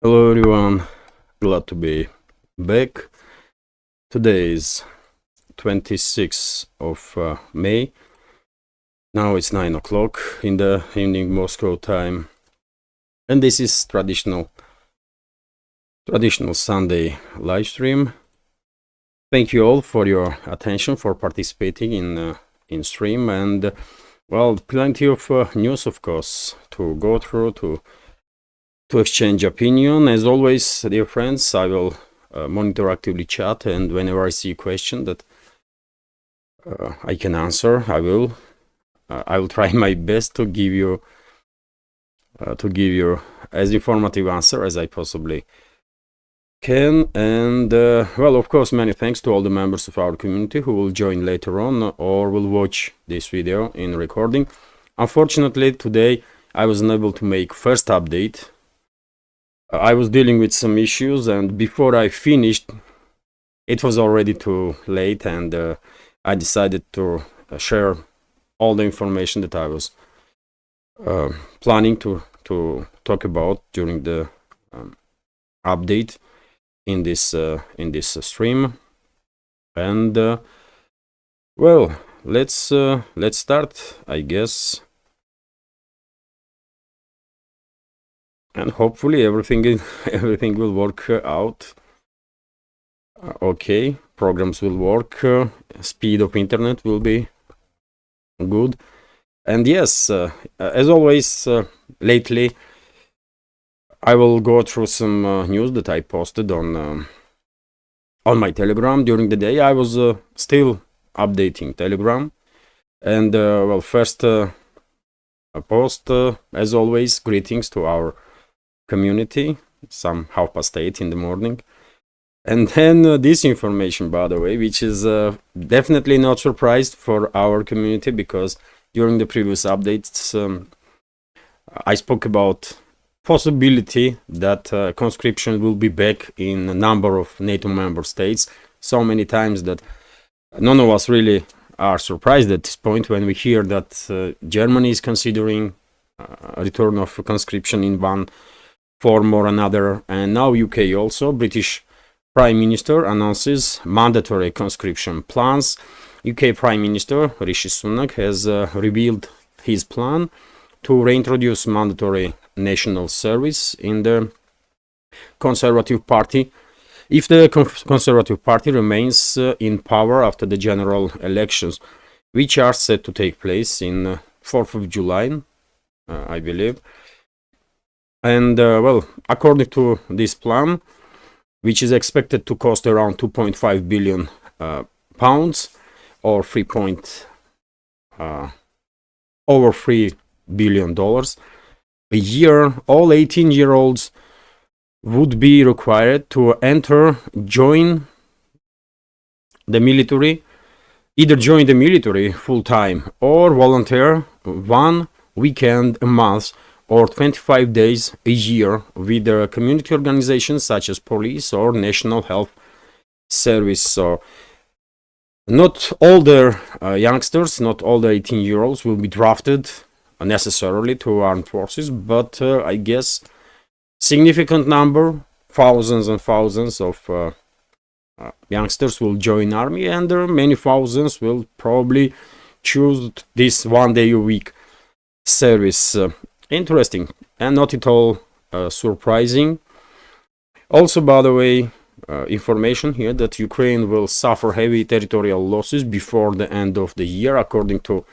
Hello everyone, glad to be back. Today is 26th of May. Now it's 9 o'clock in the evening Moscow time, and this is traditional Sunday live stream. Thank you all for your attention, for participating in stream, and well, plenty of news, of course, to go through, to exchange opinion. As always, dear friends, I will monitor actively chat, and whenever I see a question that I can answer, I will try my best to give you as informative answer as I possibly can. And well, of course, many thanks to all the members of our community who will join later on or will watch this video in recording. Unfortunately, today I was unable to make first update. I was dealing with some issues, and before I finished, it was already too late, and I decided to share all the information that I was planning to talk about during the update in this stream. And well, let's start, I guess. And hopefully everything will work out. Okay, programs will work. Speed of internet will be good. And yes, as always, lately I will go through some news that I posted on my Telegram during the day. I was still updating Telegram, and well, first post, as always, greetings to our community, some 8:30 in the morning. And then this information, by the way, which is definitely not surprised for our community, because during the previous updates I spoke about possibility that conscription will be back in a number of NATO member states so many times that none of us really are surprised at this point when we hear that Germany is considering a return of conscription in one form or another, and now UK also. British Prime Minister announces mandatory conscription plans. UK Prime Minister Rishi Sunak has revealed his plan to reintroduce mandatory national service in the Conservative Party if the Conservative Party remains in power after the general elections, which are set to take place in 4th of July, I believe. And well, according to this plan, which is expected to cost around 2.5 billion pounds, or over $3 billion a year, all 18-year-olds would be required to join the military, either join the military full-time or volunteer 1 weekend a month or 25 days a year with community organizations such as police or National Health Service. So not all the youngsters, not all the 18-year-olds will be drafted necessarily to armed forces, but I guess significant number, thousands and thousands of youngsters will join army, and many thousands will probably choose this 1 day a week service. Interesting, and not at all surprising. Also, by the way, information here that Ukraine will suffer heavy territorial losses before the end of the year, according to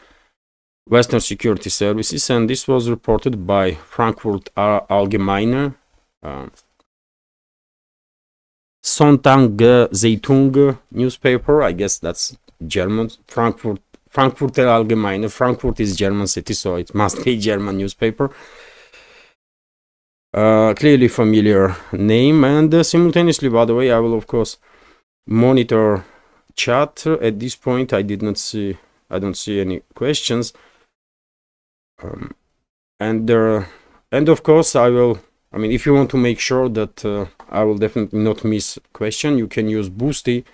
Western security services, and this was reported by Frankfurt Allgemeine Sonntagszeitung newspaper. I guess that's German. Frankfurter Allgemeine. Frankfurt is German city, so it must be German newspaper. Clearly familiar name. And simultaneously, by the way, I will of course monitor chat. At this point, I don't see any questions. And of course, if you want to make sure that I will definitely not miss a question, you can use Boosty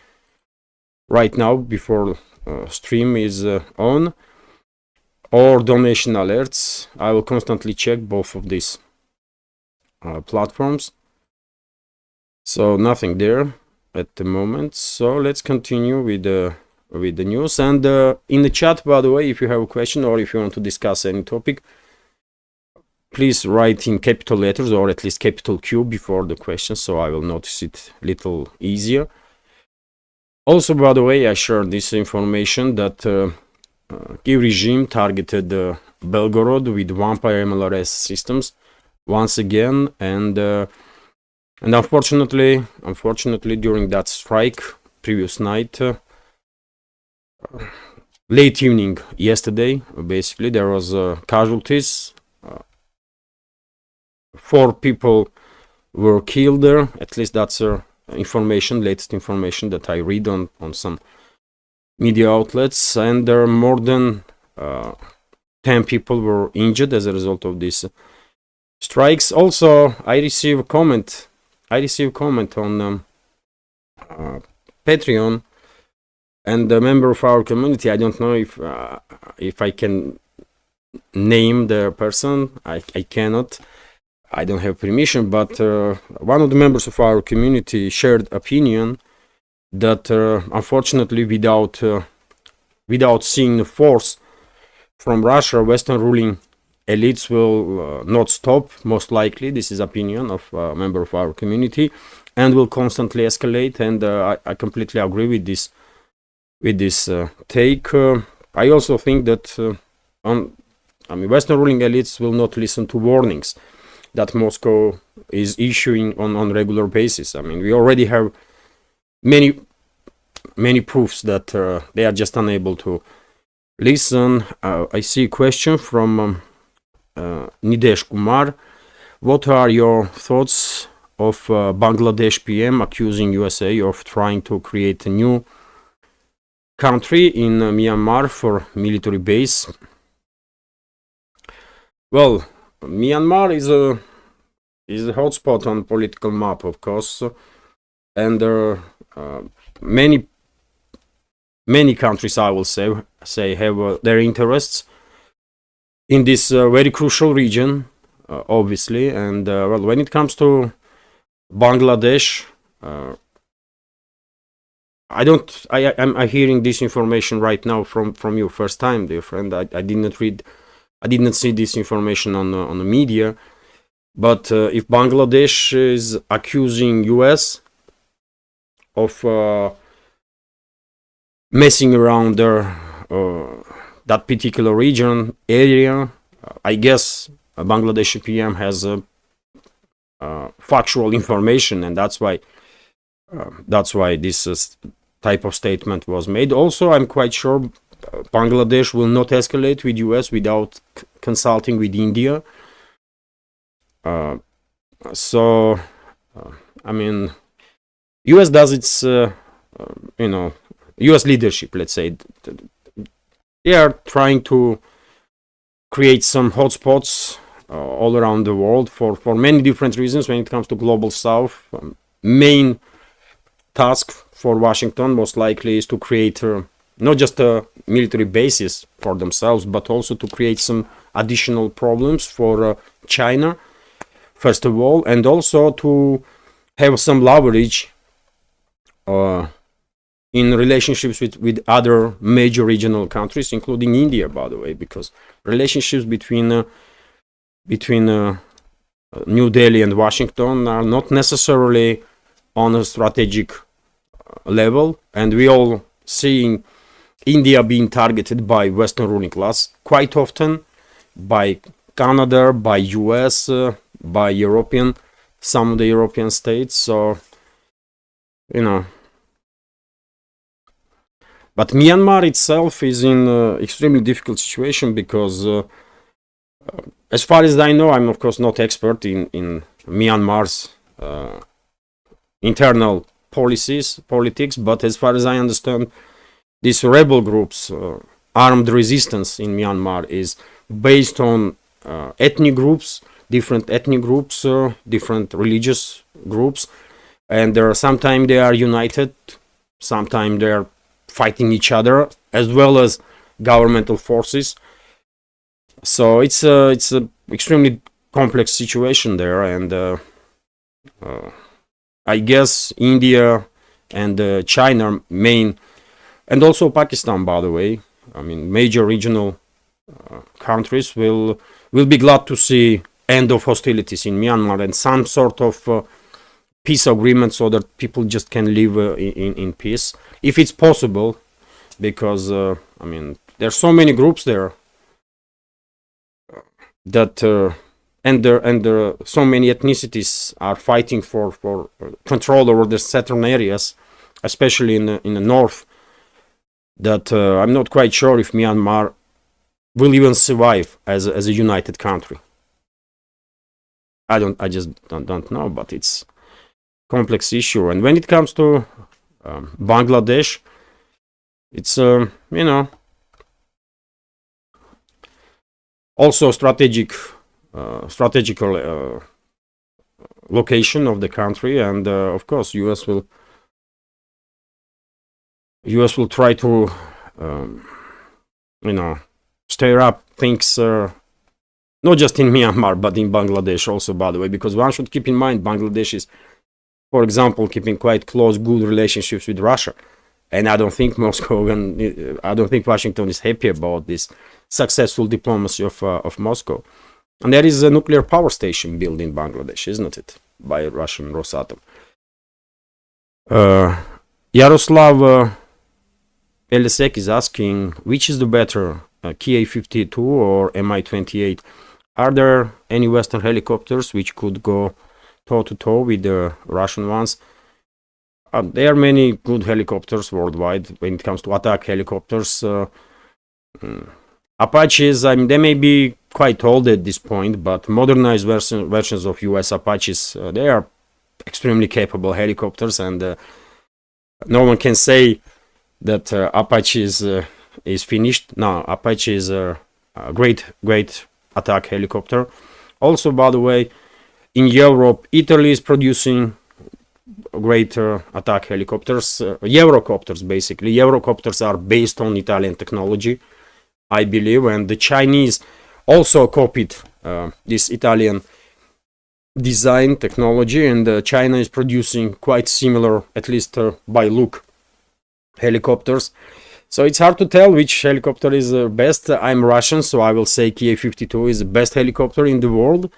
right now before stream is on, or donation alerts. I will constantly check both of these platforms. So nothing there at the moment. So let's continue with the news. And in the chat, by the way, if you have a question or if you want to discuss any topic, please write in capital letters or at least capital Q before the question, so I will notice it a little easier. Also, by the way, I shared this information that Kiev regime targeted Belgorod with vampire MLRS systems once again, and unfortunately, during that strike previous night, late evening yesterday, basically there was casualties. 4 people were killed there. At least that's latest information that I read on some media outlets, and there are more than 10 people were injured as a result of these strikes. Also, I received a comment on Patreon, and a member of our community, I don't know if I can name the person. I cannot. I don't have permission, but one of the members of our community shared opinion that unfortunately without seeing the force from Russia, Western ruling elites will not stop, most likely. This is opinion of a member of our community, and will constantly escalate, and I completely agree with this take. I also think that Western ruling elites will not listen to warnings that Moscow is issuing on regular basis. I mean, we already have many proofs that they are just unable to listen. I see a question from Nidesh Kumar. What are your thoughts of Bangladesh PM accusing USA of trying to create a new country in Myanmar for military base? Well, Myanmar is a hotspot on political map, of course, and many countries, I will say have their interests in this very crucial region, obviously. And well, when it comes to Bangladesh, I'm hearing this information right now from you first time, dear friend. I did not see this information on the media. But if Bangladesh is accusing US of messing around that particular region area, I guess Bangladesh PM has factual information, and that's why this type of statement was made. Also, I'm quite sure Bangladesh will not escalate with US without consulting with India. So I mean, US does its US leadership, let's say, they are trying to create some hotspots all around the world for many different reasons. When it comes to global south, main task for Washington most likely is to create not just a military basis for themselves, but also to create some additional problems for China, first of all, and also to have some leverage in relationships with other major regional countries, including India, by the way, because relationships between New Delhi and Washington are not necessarily on a strategic level, and we all seeing India being targeted by Western ruling class quite often, by Canada, by US, by some of the European states. So, but Myanmar itself is in an extremely difficult situation because, as far as I know, I'm of course not expert in Myanmar's internal politics, but as far as I understand, these rebel groups, armed resistance in Myanmar is based on ethnic groups, different religious groups, and sometimes they are united, sometimes they are fighting each other, as well as governmental forces. So it's a extremely complex situation there, and I guess India and China main, and also Pakistan, by the way. I mean, major regional countries will be glad to see end of hostilities in Myanmar and some sort of peace agreement so that people just can live in peace, if it's possible, because I mean, there's so many groups there that and so many ethnicities are fighting for control over the certain areas, especially in the north, that I'm not quite sure if Myanmar will even survive as a united country. I just don't know, but it's complex issue. And when it comes to Bangladesh, it's you know, also strategical location of the country, and of course US will try to you know, stir up things not just in Myanmar but in Bangladesh also, by the way, because one should keep in mind Bangladesh is, for example, keeping quite close, good relationships with Russia, and I don't think I don't think Washington is happy about this successful diplomacy of Moscow. And there is a nuclear power station built in Bangladesh, isn't it, by Russian Rosatom. Yaroslav Pelisek is asking, which is the better, Ki-52 or Mi-28? Are there any Western helicopters which could go toe-to-toe with the Russian ones? There are many good helicopters worldwide when it comes to attack helicopters. Apaches, I mean, they may be quite old at this point, but modernized versions of US Apaches, they are extremely capable helicopters, and no one can say that Apache is finished. No, Apache is a great attack helicopter. Also, by the way, in Europe, Italy is producing great attack helicopters, Eurocopters basically. Eurocopters are based on Italian technology, I believe, and the Chinese also copied this Italian design technology, and China is producing quite similar, at least by look, helicopters. So it's hard to tell which helicopter is best. I'm Russian, so I will say Ki-52 is the best helicopter in the world.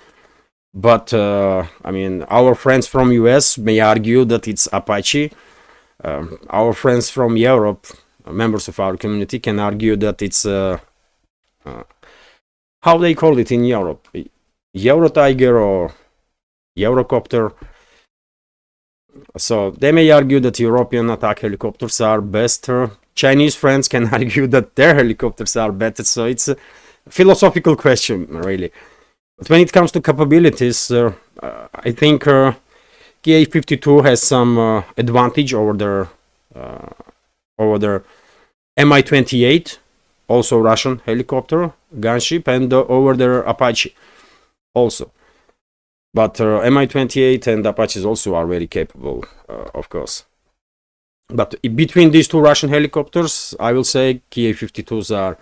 But I mean, our friends from US may argue that it's Apache. Our friends from Europe, members of our community, can argue that it's how they call it in Europe, Euro Tiger or Eurocopter. So they may argue that European attack helicopters are best. Chinese friends can argue that their helicopters are better. So it's a philosophical question, really. But when it comes to capabilities, I think Ki-52 has some advantage over their Mi-28, also Russian helicopter gunship, and over their Apache also. But Mi-28 and Apaches also are very capable, of course. But between these two Russian helicopters, I will say Ki-52s are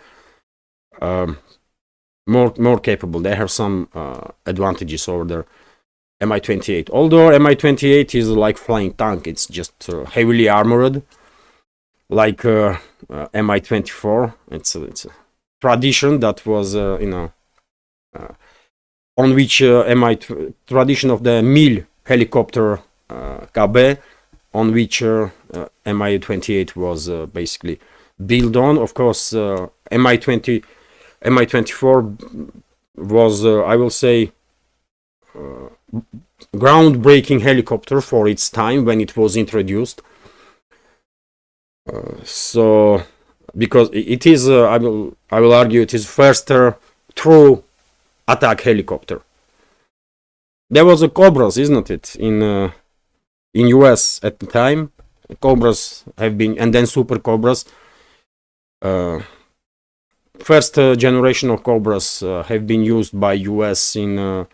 more capable. They have some advantages over their Mi-28. Although Mi-28 is like flying tank, it's just heavily armored, like Mi-24. It's a tradition that was, you know, on which tradition of the Mil helicopter KB, on which Mi-28 was basically built on. Of course, Mi-24 was, I will say, groundbreaking helicopter for its time when it was introduced. So, because it is, I will argue, it is first true attack helicopter. There was a Cobras, isn't it, in US at the time. Cobras have been, and then Super Cobras. First generation of Cobras have been used by US in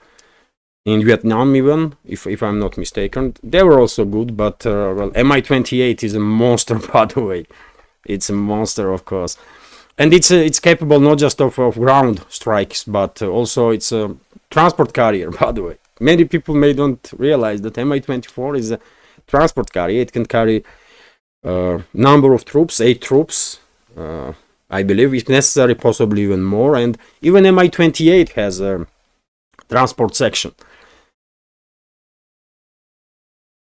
Vietnam, even if I'm not mistaken. They were also good, but well, Mi-28 is a monster, by the way. It's a monster, of course, and it's capable not just of ground strikes, but also it's a transport carrier. By the way, many people may don't realize that Mi-24 transport carrier. It can carry number of troops, 8 troops, I believe, if necessary, possibly even more. And even Mi-28 has a transport section.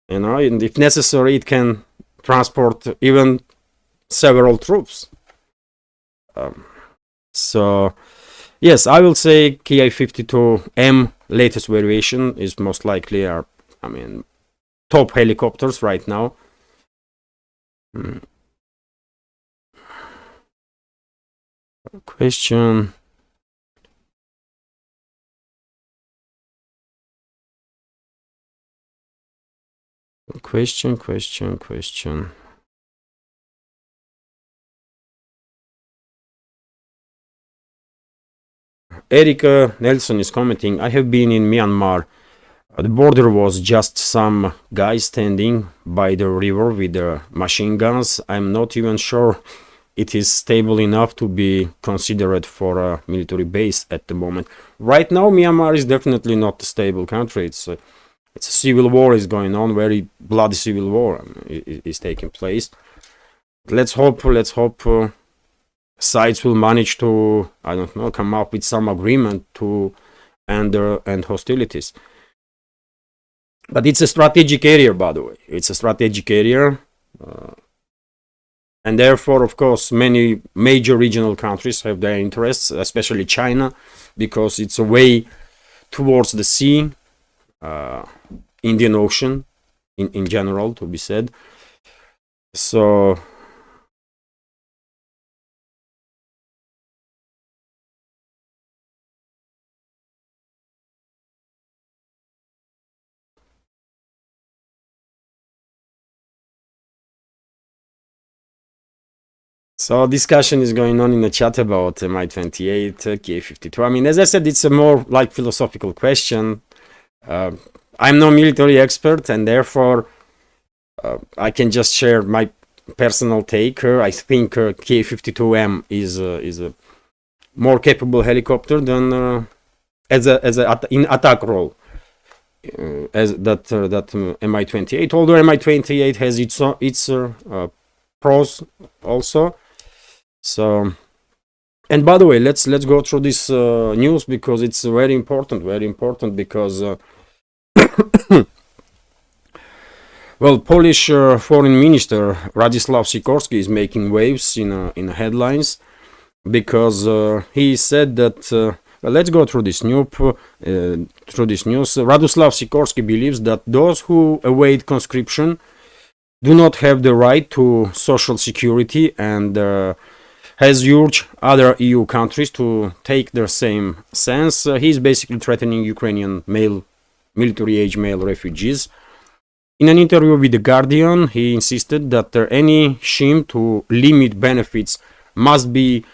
You know, and if necessary, it can transport even several troops. So yes, I will say Ki-52M latest variation is most likely our, I mean, top helicopters right now. Question. Erika Nelson is commenting, I have been in Myanmar. The border was just some guys standing by the river with their machine guns. I'm not even sure it is stable enough to be considered for a military base at the moment. Right now, Myanmar is definitely not a stable country. It's a civil war is going on, very bloody civil war is taking place. Let's hope sides will manage to, I don't know, come up with some agreement to end hostilities. But it's a strategic area, by the way. It's a strategic area. And therefore, of course, many major regional countries have their interests, especially China, because it's a way towards the sea, Indian Ocean in general, to be said. So discussion is going on in the chat about Mi-28, Ki-52. I mean, as I said, it's a more like philosophical question. I'm no military expert, and therefore I can just share my personal take. I think Ki-52M is a more capable helicopter than in attack role as that Mi-28. Although Mi-28 has its pros also. So, and by the way, let's go through this news because it's very important because well, Polish Foreign Minister Radosław Sikorski is making waves in headlines because he said that well, let's go through this news. Radosław Sikorski believes that those who await conscription do not have the right to social security and has urged other EU countries to take their same stance. He's basically threatening Ukrainian military-age male refugees. In an interview with The Guardian, he insisted that any scheme to limit benefits must be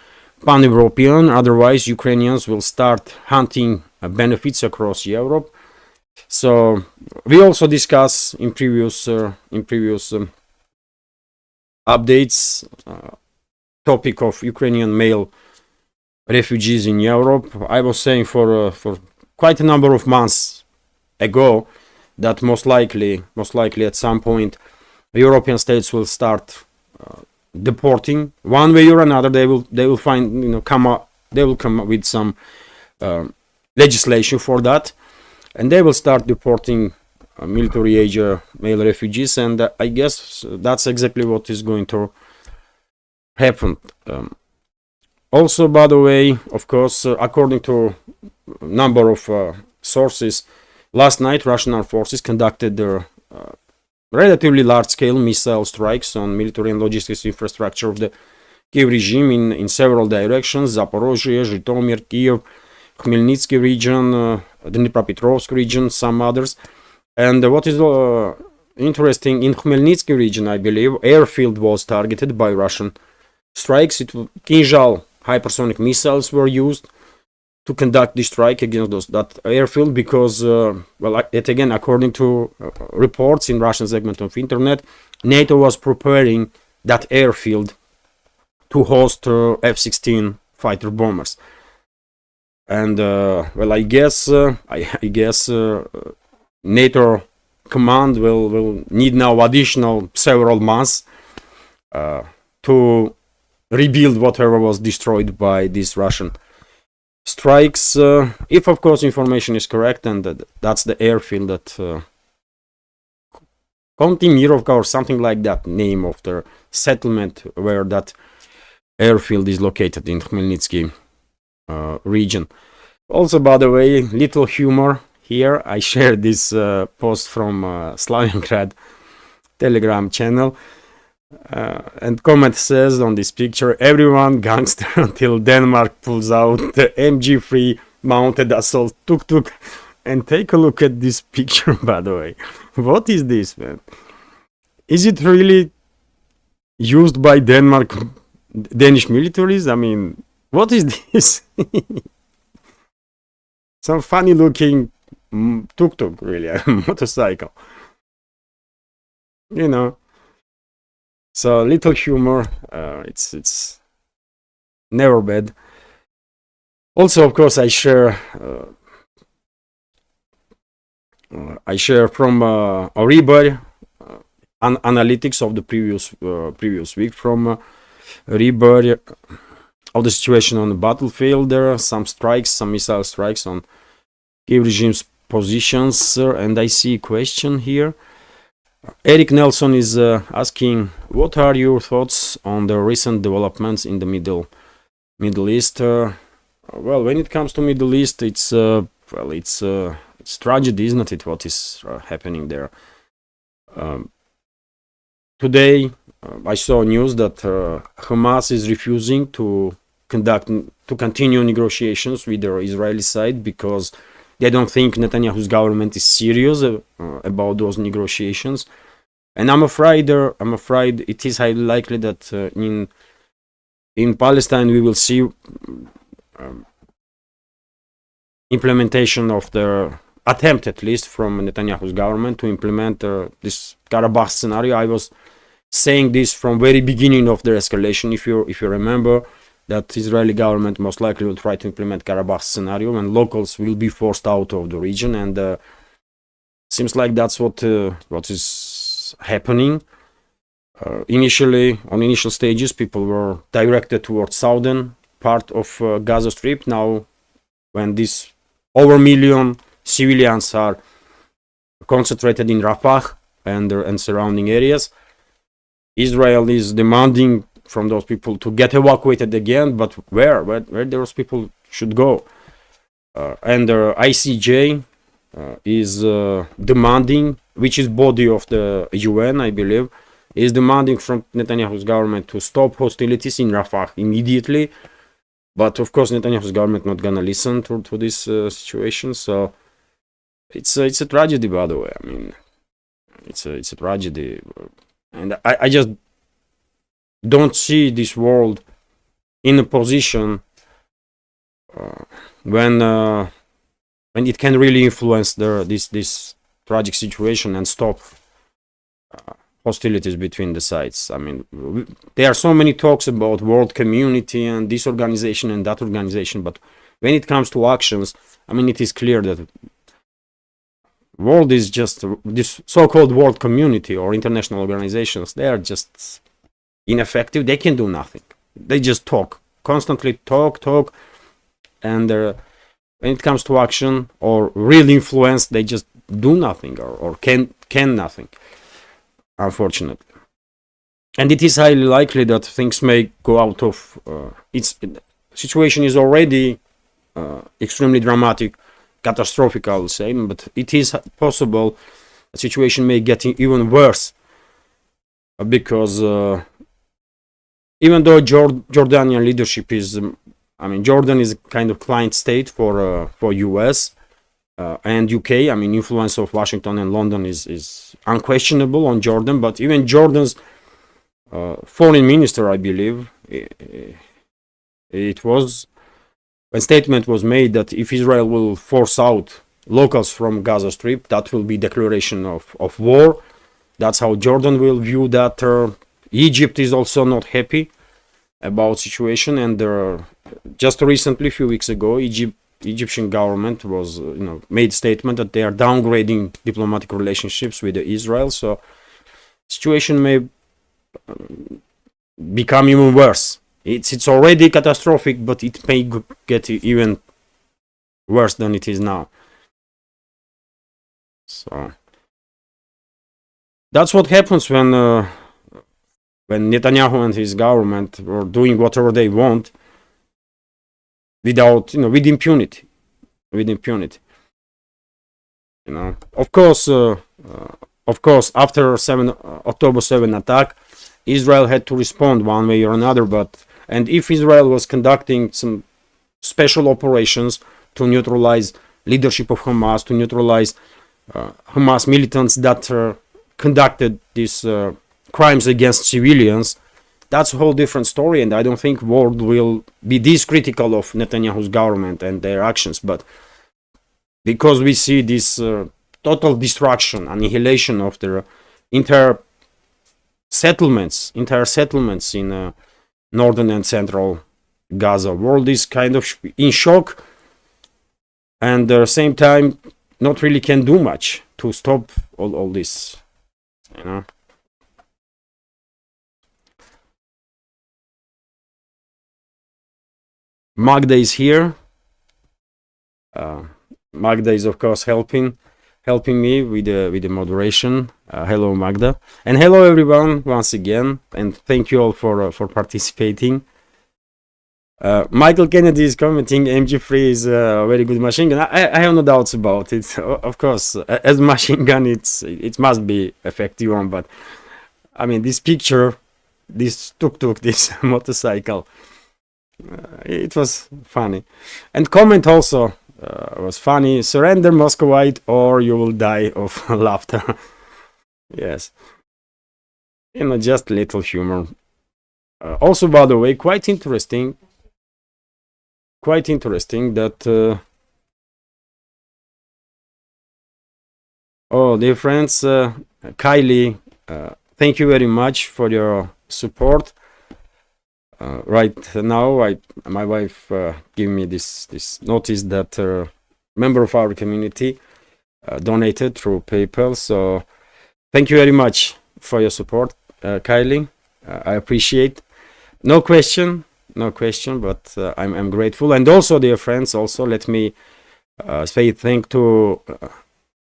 pan-European, otherwise Ukrainians will start hunting benefits across Europe. So we also discussed in previous updates topic of Ukrainian male refugees in Europe. I was saying for quite a number of months ago that most likely at some point European states will start deporting one way or another. They will find come up with some legislation for that. And they will start deporting military-age male refugees, and I guess that's exactly what is going to happen. Also, by the way, of course, according to a number of sources, last night Russian armed forces conducted their relatively large-scale missile strikes on military and logistics infrastructure of the Kiev regime in several directions: Zaporozhye, Zhytomyr, Kiev, Khmelnytsky region, the Dnipropetrovsk region, some others. And what is interesting, in Khmelnytsky region, I believe, airfield was targeted by Russian strikes. Kinzhal hypersonic missiles were used to conduct the strike against that airfield because, well, again, according to reports in Russian segment of internet, NATO was preparing that airfield to host F-16 fighter bombers. And well, I guess NATO command will need now additional several months to rebuild whatever was destroyed by these Russian strikes. If of course information is correct, and that's the airfield that Kontimirovka or something like that, name of the settlement where that airfield is located in Khmelnytsky region. Also, by the way, little humor here. I shared this post from Slaviangrad Telegram channel, and comment says on this picture, everyone gangster until Denmark pulls out the MG3 mounted assault tuk-tuk. And take a look at this picture, by the way. What is this, man? Is it really used by Danish militaries? I mean, what is this? Some funny looking tuk-tuk, really, a motorcycle. You know. So little humor, it's never bad. Also, of course, I share from Rebar analytics of the previous week from Rebar of the situation on the battlefield. There are some strikes, some missile strikes on Kiev regime's positions, and I see a question here. Eric Nelson is asking, what are your thoughts on the recent developments in the Middle East? Well, when it comes to Middle East, it's tragedy, isn't it? What is happening there? Today, I saw news that Hamas is refusing to continue negotiations with the Israeli side because they don't think Netanyahu's government is serious about those negotiations, and I'm afraid it is highly likely that in Palestine we will see implementation of the attempt, at least from Netanyahu's government, to implement this Karabakh scenario. I was saying this from very beginning of the escalation. If you remember, that Israeli government most likely will try to implement Karabakh scenario, and locals will be forced out of the region, and seems like that's what is happening. Initially, on initial stages, people were directed towards southern part of Gaza Strip. Now, when these over a million civilians are concentrated in Rafah and surrounding areas, Israel is demanding from those people to get evacuated again, but where those people should go? And ICJ is demanding, which is body of the UN, I believe, is demanding from Netanyahu's government to stop hostilities in Rafah immediately. But of course, Netanyahu's government not gonna listen to this situation. So it's a tragedy, by the way. I mean, it's a tragedy, and I just don't see this world in a position when it can really influence this tragic situation and stop hostilities between the sides. I mean, there are so many talks about world community and this organization and that organization, but when it comes to actions, I mean, it is clear that world is just this so-called world community or international organizations. They are just ineffective. They can do nothing. They just talk, constantly talk, and when it comes to action or real influence, they just do nothing or can nothing, unfortunately. And it is highly likely that things may go out of its situation is already extremely dramatic, catastrophic, I would say, but it is possible the situation may get even worse because even though Jordanian leadership is, I mean, Jordan is a kind of client state for US and UK. I mean, influence of Washington and London is unquestionable on Jordan, but even Jordan's foreign minister, I believe, it was, a statement was made that if Israel will force out locals from Gaza Strip, that will be declaration of war. That's how Jordan will view that. Egypt is also not happy about situation, and just recently, a few weeks ago, Egypt Egyptian government was, made statement that they are downgrading diplomatic relationships with Israel. So situation may become even worse. It's already catastrophic, but it may get even worse than it is now. So that's what happens when Netanyahu and his government are doing whatever they want without, with impunity. Of course, after October 7 attack, Israel had to respond one way or another. And if Israel was conducting some special operations to neutralize leadership of Hamas, to neutralize Hamas militants that conducted these crimes against civilians, that's a whole different story. And I don't think world will be this critical of Netanyahu's government and their actions. But because we see this total destruction, annihilation of their entire settlements in northern and central Gaza, world is kind of in shock, and at the same time not really can do much to stop all this, Magda is here. Magda is of course helping me with the moderation. Hello Magda, and hello everyone once again, and thank you all for participating. Michael Kennedy is commenting MG3 is a very good machine gun. I have no doubts about it. Of course, as machine gun it must be effective one, but I mean this picture, this tuk-tuk, this motorcycle, it was funny. And comment also was funny: surrender Muscovite or you will die of laughter. Yes, just little humor. Also, by the way, quite interesting that oh, dear friends, Kylie, thank you very much for your support. Right now, my wife gave me this notice that a member of our community donated through PayPal. So thank you very much for your support, Kylie. I appreciate. No question, but I'm grateful. And also, dear friends, also let me say thank to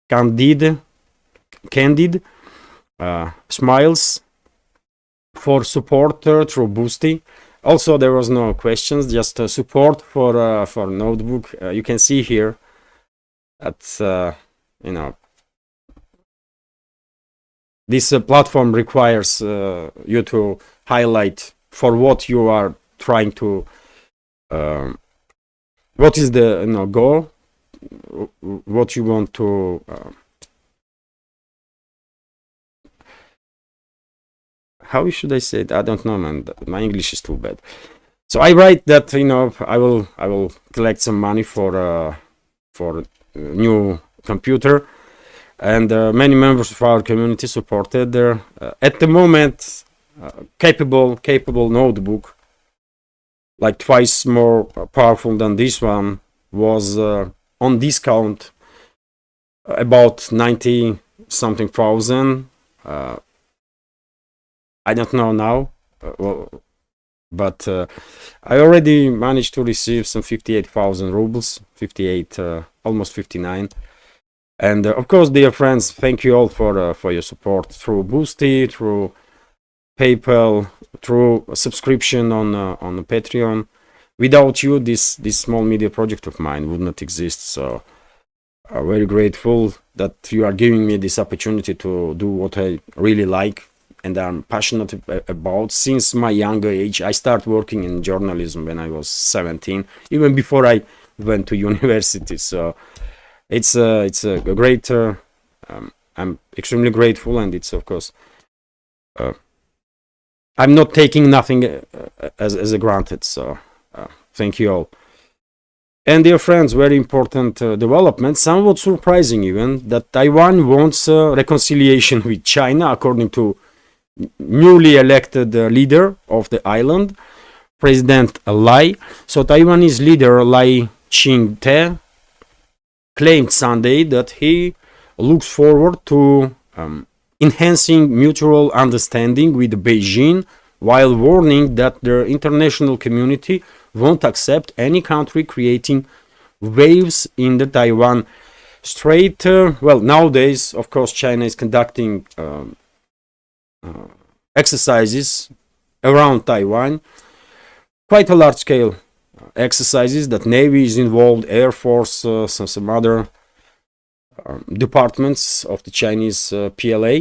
Candid Smiles for support through Boosty. Also, there was no questions, just support for notebook. You can see here that this platform requires you to highlight for what you are trying to, what is the goal, what you want to. How should I say it? I don't know, man. My English is too bad. So I write that I will collect some money for new computer, and many members of our community supported. At the moment, capable notebook, like twice more powerful than this one, was on discount about 90 something thousand. I don't know now, but I already managed to receive some 58,000 rubles, 58, almost 59. And of course, dear friends, thank you all for your support through Boosty, through PayPal, through a subscription on Patreon. Without you, this small media project of mine would not exist. So I'm very grateful that you are giving me this opportunity to do what I really like and I'm passionate about. Since my younger age, I started working in journalism when I was 17, even before I went to university. So it's a great. I'm extremely grateful, and it's of course. I'm not taking nothing as a granted. So thank you all. And dear friends, very important development, somewhat surprising even, that Taiwan wants reconciliation with China, according to newly elected leader of the island, President Lai. So Taiwanese leader Lai Ching-te claimed Sunday that he looks forward to enhancing mutual understanding with Beijing, while warning that the international community won't accept any country creating waves in the Taiwan Strait. Well, nowadays, of course, China is conducting exercises around Taiwan, quite a large scale exercises that Navy is involved, Air Force, some other departments of the Chinese PLA.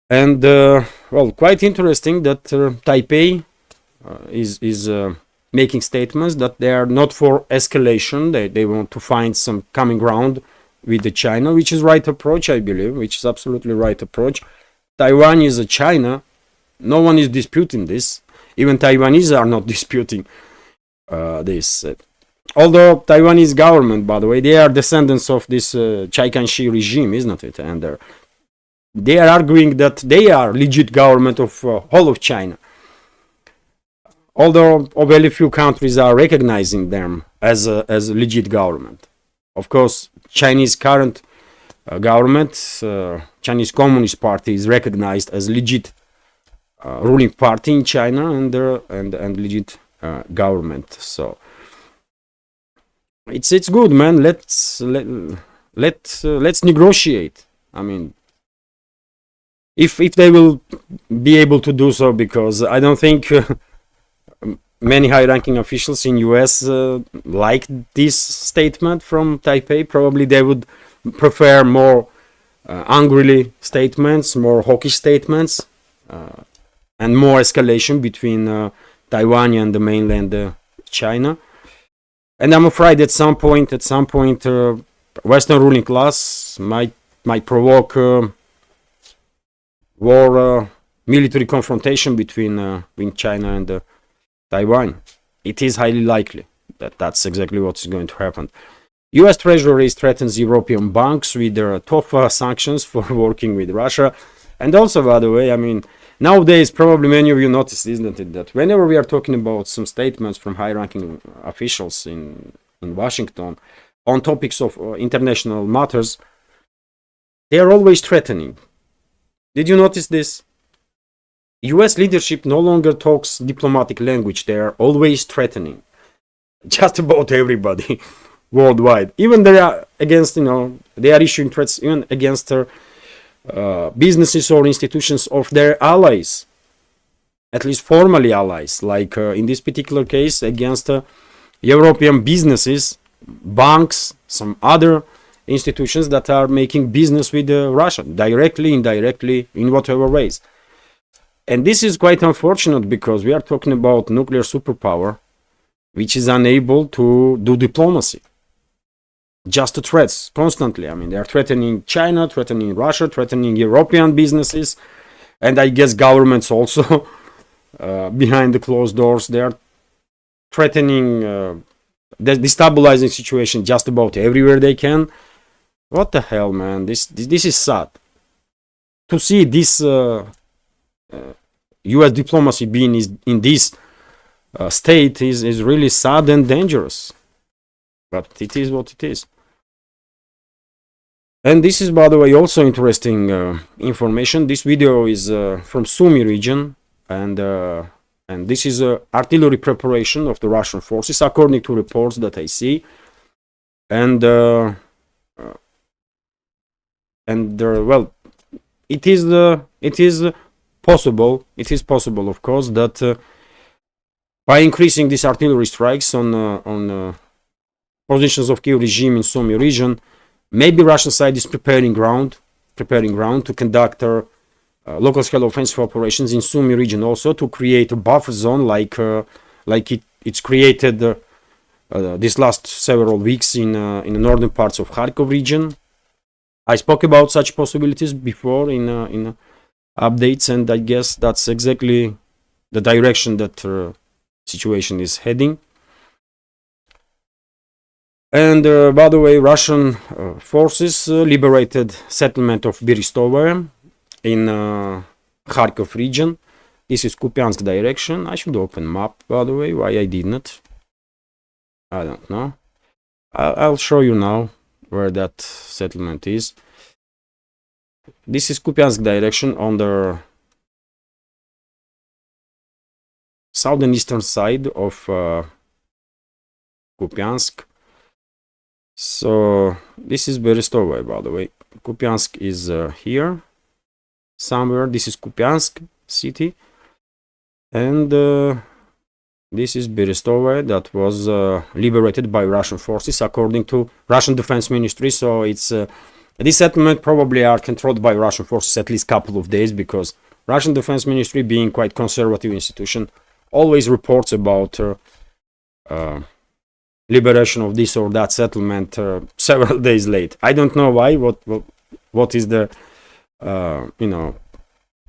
And well, quite interesting that Taipei is making statements that they are not for escalation. They want to find some common ground with the China, which is right approach, I believe, which is absolutely right approach. Taiwan is a China. No one is disputing this. Even Taiwanese are not disputing this. Although Taiwanese government, by the way, they are descendants of this Chiang Kai-shek regime, isn't it? And they are arguing that they are legit government of whole of China. Although very few countries are recognizing them as a legit government. Of course, Chinese current government, Chinese Communist Party, is recognized as legit ruling party in China and legit government. So it's good, man. Let's negotiate. I mean, if they will be able to do so, because I don't think many high-ranking officials in US like this statement from Taipei. Probably they would prefer more angrily statements, more hawkish statements, and more escalation between Taiwan and the mainland China. And I'm afraid at some point, Western ruling class might provoke war, military confrontation between China and Taiwan. It is highly likely that that's exactly what's going to happen. US Treasury threatens European banks with their tough sanctions for working with Russia. And also, by the way, I mean, nowadays, probably many of you noticed, isn't it, that whenever we are talking about some statements from high-ranking officials in Washington on topics of international matters, they are always threatening. Did you notice this? US leadership no longer talks diplomatic language. They are always threatening. Just about everybody worldwide. Even they are against, they are issuing threats even against businesses or institutions of their allies, at least formally allies, like in this particular case against European businesses, banks, some other institutions that are making business with Russia, directly, indirectly, in whatever ways. And this is quite unfortunate because we are talking about nuclear superpower, which is unable to do diplomacy. Just threats constantly. I mean, they are threatening China, threatening Russia, threatening European businesses, and I guess governments also behind the closed doors. They are threatening the destabilizing situation just about everywhere they can. What the hell, man? This is sad. To see this U.S. diplomacy being in this state is really sad and dangerous. But it is what it is. And this is, by the way, also interesting information. This video is from Sumy region, and this is artillery preparation of the Russian forces, according to reports that I see. And well, it is possible, of course, that by increasing these artillery strikes on positions of Kiev regime in Sumy region, maybe Russian side is preparing ground to conduct local scale offensive operations in Sumy region, also to create a buffer zone like it's created these last several weeks in the northern parts of Kharkov region. I spoke about such possibilities before in updates, and I guess that's exactly the direction that situation is heading. And by the way, Russian forces liberated settlement of Berestovo in Kharkov region. This is Kupiansk direction. I should open map, by the way, why I did not. I don't know. I'll show you now where that settlement is. This is Kupiansk direction on the southern eastern side of Kupiansk. So this is Berestova, by the way. Kupiansk is here somewhere. This is Kupiansk city, and this is Berestova that was liberated by Russian forces according to Russian Defense Ministry. So it's this settlement probably are controlled by Russian forces at least couple of days, because Russian Defense Ministry, being quite conservative institution, always reports about liberation of this or that settlement several days late. I don't know why. What is the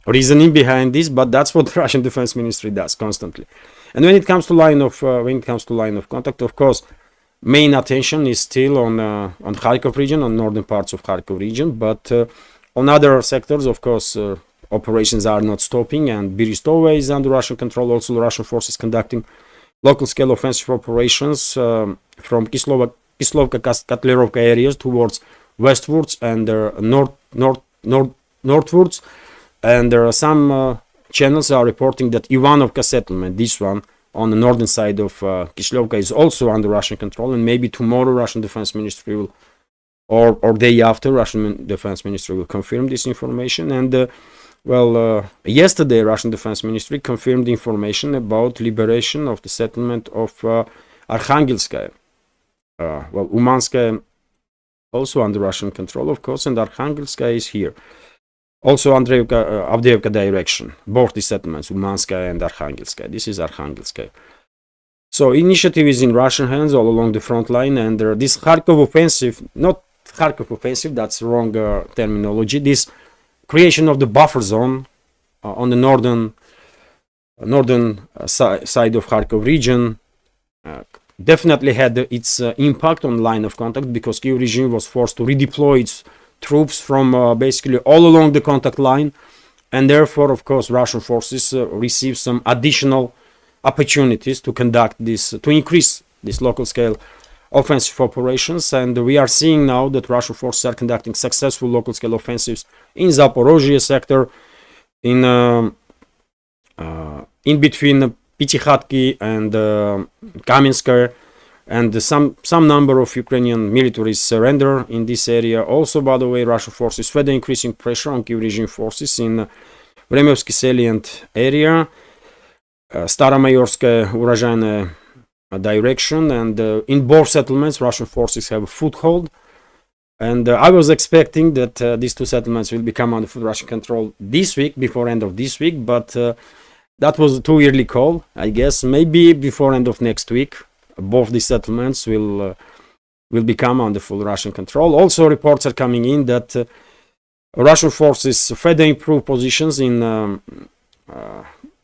reasoning behind this? But that's what the Russian Defense Ministry does constantly. And when it comes to line of contact, of course, main attention is still on Kharkov region, on northern parts of Kharkov region. But on other sectors, of course, operations are not stopping, and Berestova is under Russian control. Also, the Russian forces conducting local-scale offensive operations from Kislovka, Katlerovka areas towards westwards and northwards. And there are some channels are reporting that Ivanovka settlement, this one on the northern side of Kislovka, is also under Russian control. And maybe tomorrow Russian Defense Ministry will, or day after, Russian Defense Ministry will confirm this information. And yesterday Russian Defense Ministry confirmed information about liberation of the settlement of Arkhangelskaya. Umanskaya also under Russian control, of course, and Arkhangelskaya is here. Also Avdiivka direction, both the settlements, Umanskaya and Arkhangelskaya. This is Arkhangelskaya. So initiative is in Russian hands all along the front line, and this Kharkov offensive, not Kharkov offensive, that's wrong terminology, this creation of the buffer zone on the northern side of Kharkov region definitely had its impact on line of contact, because Kyiv regime was forced to redeploy its troops from basically all along the contact line, and therefore, of course, Russian forces received some additional opportunities to conduct this, to increase this local scale offensive operations. And we are seeing now that Russian forces are conducting successful local scale offensives in Zaporozhye sector, in between Pitikhatki and Kamenskaya, and some number of Ukrainian militaries surrender in this area. Also, by the way, Russian forces further increasing pressure on Kyiv regime forces in Vremevsky salient area, Staromayorskaya, Urozhaynaya direction, and in both settlements Russian forces have a foothold. And I was expecting that these two settlements will become under Russian control this week, before end of this week, but that was too early call. I guess maybe before end of next week both these settlements will become under full Russian control. Also, reports are coming in that Russian forces further improve positions in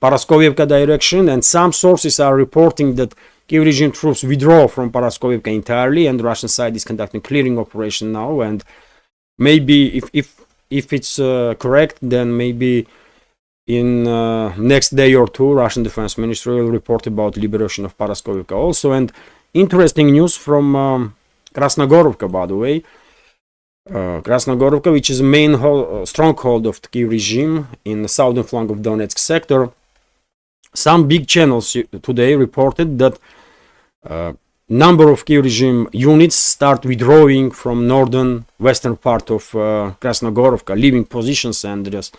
Paraskovievka direction, and some sources are reporting that Kyiv regime troops withdraw from Paraskovievka entirely, and the Russian side is conducting clearing operation now. And maybe if it's correct, then maybe in next day or two Russian Defense Ministry will report about liberation of Paraskovievka also. And interesting news from Krasnogorovka, by the way. Krasnogorovka, which is a main stronghold of the Kyiv regime in the southern flank of Donetsk sector. Some big channels today reported that number of Kyiv regime units start withdrawing from northern western part of Krasnogorovka, leaving positions and just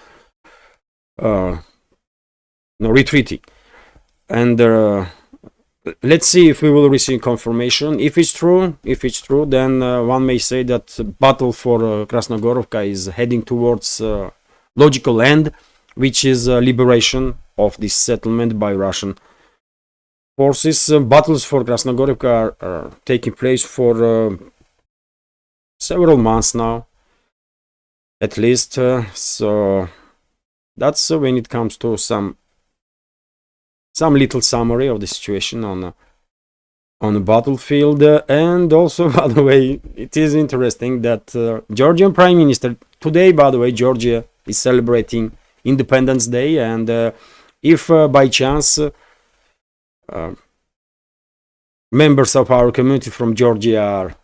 retreating. And let's see if we will receive confirmation. If it's true, then one may say that battle for Krasnogorovka is heading towards logical end, which is liberation of this settlement by Russian forces. Battles for Krasnogorovka are taking place for several months now, at least. So that's when it comes to some little summary of the situation on the battlefield. And also, by the way, it is interesting that Georgian Prime Minister today, by the way, Georgia is celebrating Independence Day, and if by chance members of our community from Georgia are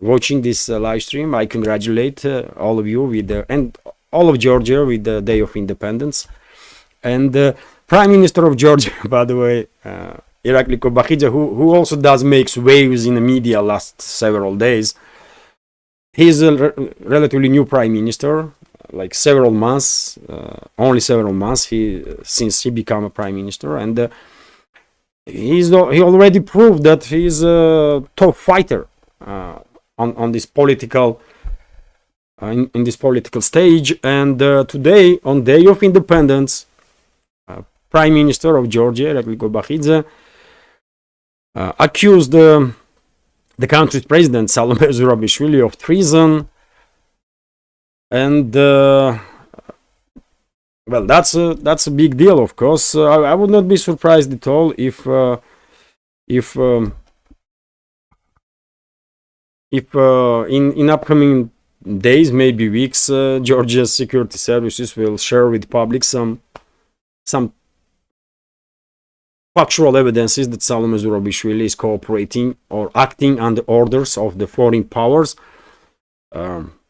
watching this live stream. I congratulate all of you with and all of Georgia with the Day of Independence. And Prime Minister of Georgia, by the way, Irakli Kobakhidze, who also does makes waves in the media last several days. He's a relatively new Prime Minister, like several months, only several months since he became a Prime Minister, and he already proved that he's a top fighter on this political in this political stage. And today, on Day of Independence, Prime Minister of Georgia, Irakli Kobakhidze, accused the country's president, Salome Zurabishvili, of treason. And well, that's a big deal, of course. I would not be surprised at all if in upcoming days, maybe weeks, Georgia's security services will share with public some factual evidences that Salome Zurabishvili is cooperating or acting under orders of the foreign powers,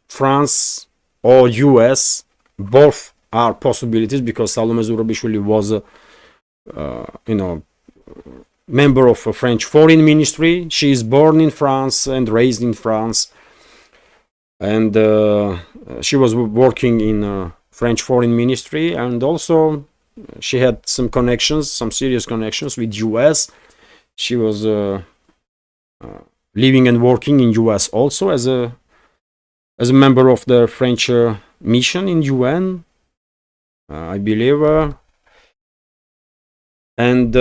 France or US. Both are possibilities, because Salome Zurabishvili was member of a French foreign ministry. She is born in France and raised in France, and she was working in French foreign ministry, and also she had some connections, some serious connections with US. She was living and working in US also as a member of the French mission in UN, I believe. And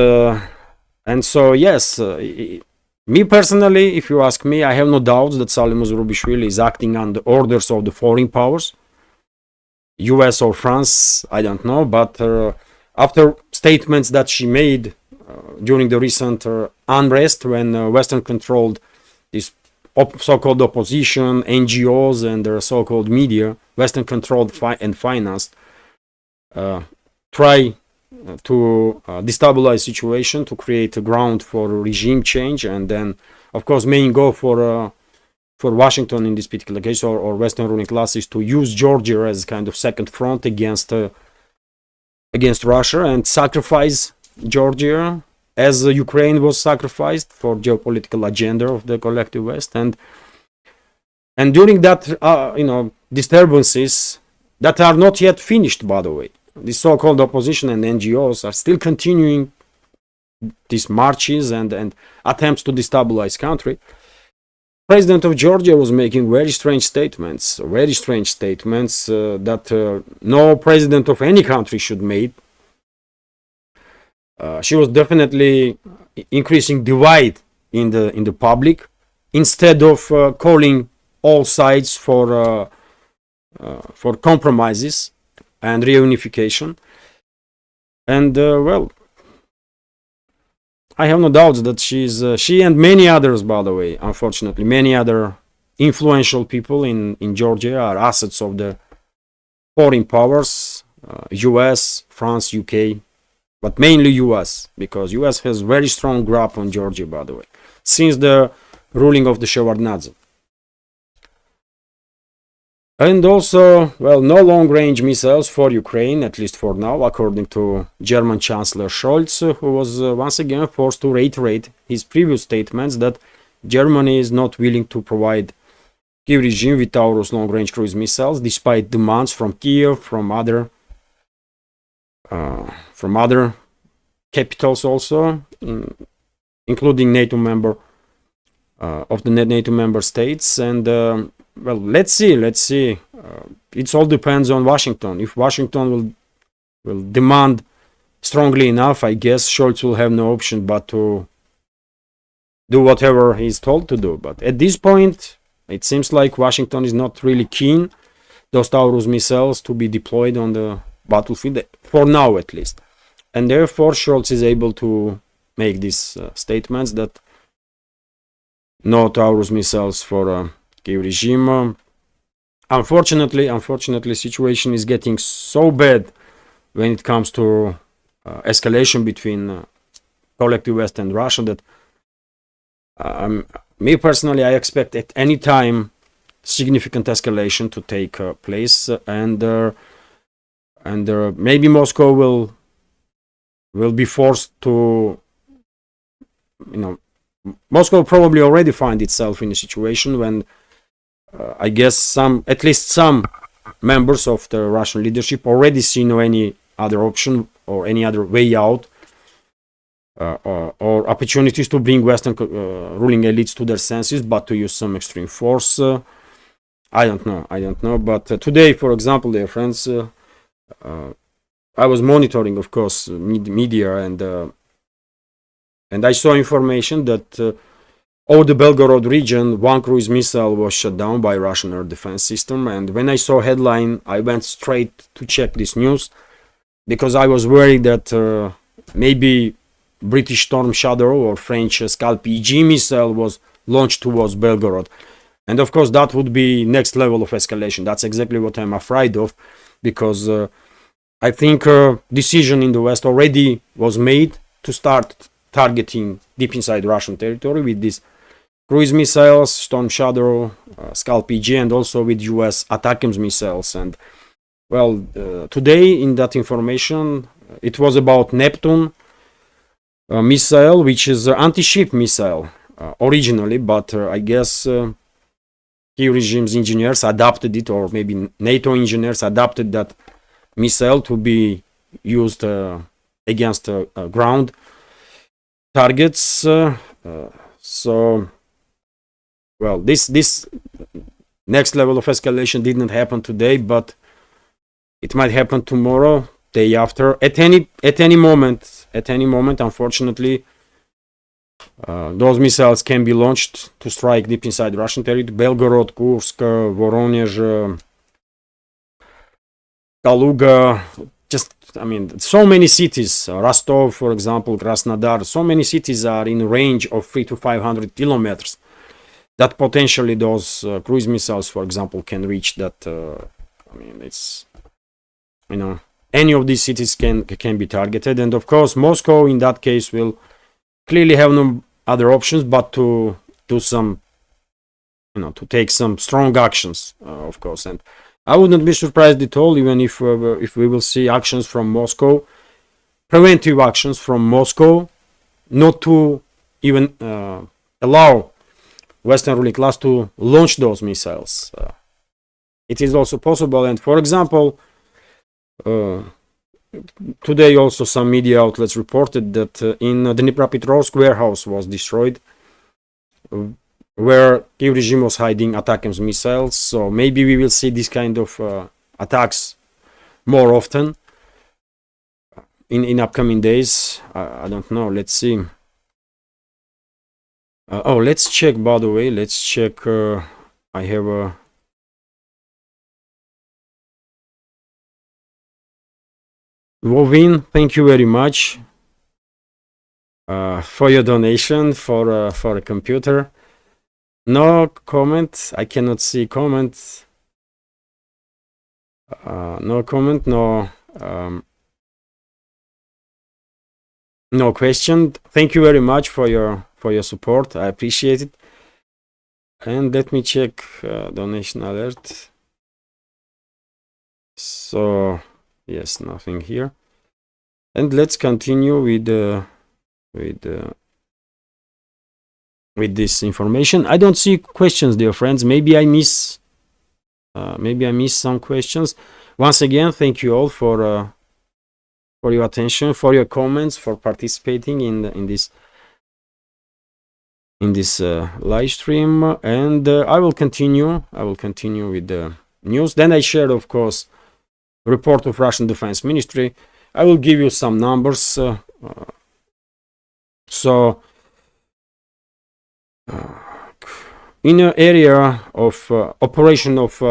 so yes, me personally, if you ask me, I have no doubts that Salome Zurabishvili is acting under orders of the foreign powers, US or France, I don't know, but after statements that she made during the recent unrest, when Western controlled this so-called opposition, NGOs, and their so-called media, Western controlled and financed, try to destabilize situation, to create a ground for regime change, and then, of course, main goal for Washington in this particular case, or Western ruling classes, to use Georgia as kind of second front against Russia and sacrifice Georgia, as Ukraine was sacrificed for geopolitical agenda of the collective West. And during that, disturbances that are not yet finished, by the way, the so-called opposition and NGOs are still continuing these marches and attempts to destabilize country. President of Georgia was making very strange statements that no president of any country should make. She was definitely increasing divide in the public, instead of calling all sides for compromises and reunification. And well, I have no doubts that she and many others, by the way, unfortunately, many other influential people in Georgia are assets of the foreign powers, US, France, UK, but mainly US, because US has very strong grip on Georgia, by the way, since the ruling of the Shevardnadze. And also, well, no long-range missiles for Ukraine, at least for now, according to German Chancellor Scholz, who was once again forced to reiterate his previous statements that Germany is not willing to provide Kiev regime with Taurus long-range cruise missiles, despite demands from Kiev, from other capitals also, including NATO member of the NATO member states. And well, let's see. It all depends on Washington. If Washington will demand strongly enough, I guess Scholz will have no option but to do whatever he's told to do. But at this point, it seems like Washington is not really keen those Taurus missiles to be deployed on the battlefield, for now at least. And therefore, Scholz is able to make these statements that no Taurus missiles for Kiev regime. Unfortunately, situation is getting so bad when it comes to escalation between collective West and Russia, that Me personally, I expect at any time significant escalation to take place, and maybe Moscow will be forced to, Moscow probably already find itself in a situation when I guess at least some members of the Russian leadership already see no any other option or any other way out, or opportunities to bring Western ruling elites to their senses, but to use some extreme force. I don't know. But today, for example, dear friends, I was monitoring, of course, media, and I saw information that over the Belgorod region, one cruise missile was shot down by Russian air defense system. And when I saw headline, I went straight to check this news, because I was worried that maybe British Storm Shadow or French Scalp-EG missile was launched towards Belgorod. And of course, that would be next level of escalation. That's exactly what I'm afraid of, because I think decision in the West already was made to start targeting deep inside Russian territory with these cruise missiles, Storm Shadow, Scalp-EG, and also with US ATACMS missiles. And well, today in that information, it was about Neptune missile, which is an anti-ship missile originally, but I guess Kiev regime's engineers adapted it, or maybe NATO engineers adapted that missile to be used against ground targets. So, well, this next level of escalation didn't happen today, but it might happen tomorrow, day after, at any moment. Unfortunately, those missiles can be launched to strike deep inside Russian territory. Belgorod, Kursk, Voronezh, Kaluga, so many cities, Rostov, for example, Krasnodar, so many cities are in range of 300 to 500 kilometers that potentially those cruise missiles, for example, can reach. That it's, any of these cities can be targeted. And of course, Moscow in that case will clearly have no other options but to do some, to take some strong actions, of course. And I would not be surprised at all, even if we will see actions from Moscow, preventive actions from Moscow, not to even allow Western ruling class to launch those missiles. It is also possible. And for example, today also some media outlets reported that in the Dnipropetrovsk warehouse was destroyed, where Kiev regime was hiding ATACMS missiles. So maybe we will see this kind of attacks more often in upcoming days. I don't know. Let's see. Let's check, by the way. Let's check. I have a... Wovin, thank you very much for your donation for a computer. No comment. I cannot see comments. No comment. No question. Thank you very much for your support. I appreciate it. And let me check donation alert. So yes, nothing here. And let's continue with this information. I don't see questions, dear friends. Maybe I miss some questions. Once again, thank you all for your attention, for your comments, for participating in this live stream. And I will continue with the news. Then I shared, of course, report of Russian Defense Ministry. I will give you some numbers. So in an area of operation of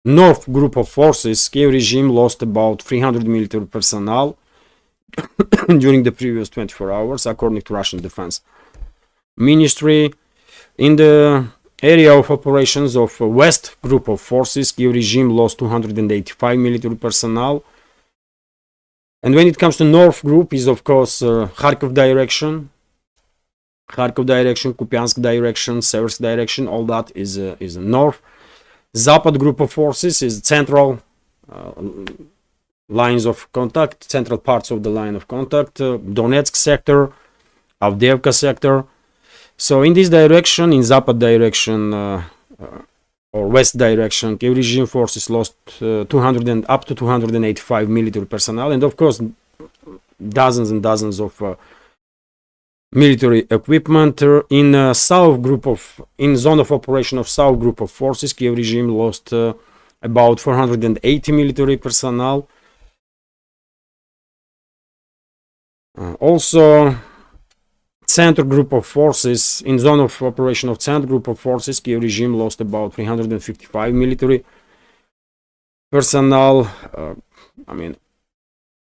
North group of forces, Kiev regime lost about 300 military personnel during the previous 24 hours, according to Russian Defense Ministry. In the area of operations of West group of forces, Kiev regime lost 285 military personnel. And when it comes to North Group, is of course Kharkov direction, Kupiansk direction, Seversk direction. All that is north. Zapad Group of forces is central lines of contact, central parts of the line of contact. Donetsk sector, Avdiivka sector. So in this direction, in Zapad direction or west direction, Kiev regime forces lost 200 and up to 285 military personnel, and of course dozens and dozens of military equipment. In south group of, in zone of operation of south group of forces, Kiev regime lost about 480 military personnel. Also, center group of forces, in zone of operation of center group of forces, Kiev regime lost about 355 military personnel. I mean,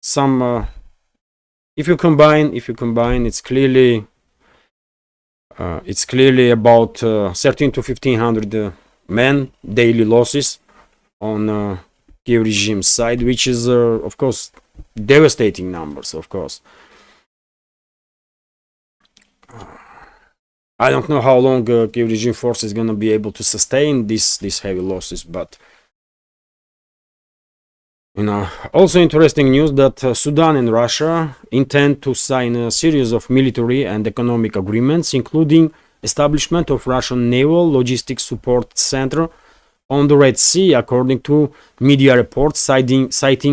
some if you combine, it's clearly about 13 to 1500 men daily losses on Kiev regime side, which is of course devastating numbers. Of course, I don't know how long Kiev regime force is gonna be able to sustain these heavy losses, but you know, also interesting news that Sudan and Russia intend to sign a series of military and economic agreements, including establishment of Russian naval logistics support center on the Red Sea, according to media reports citing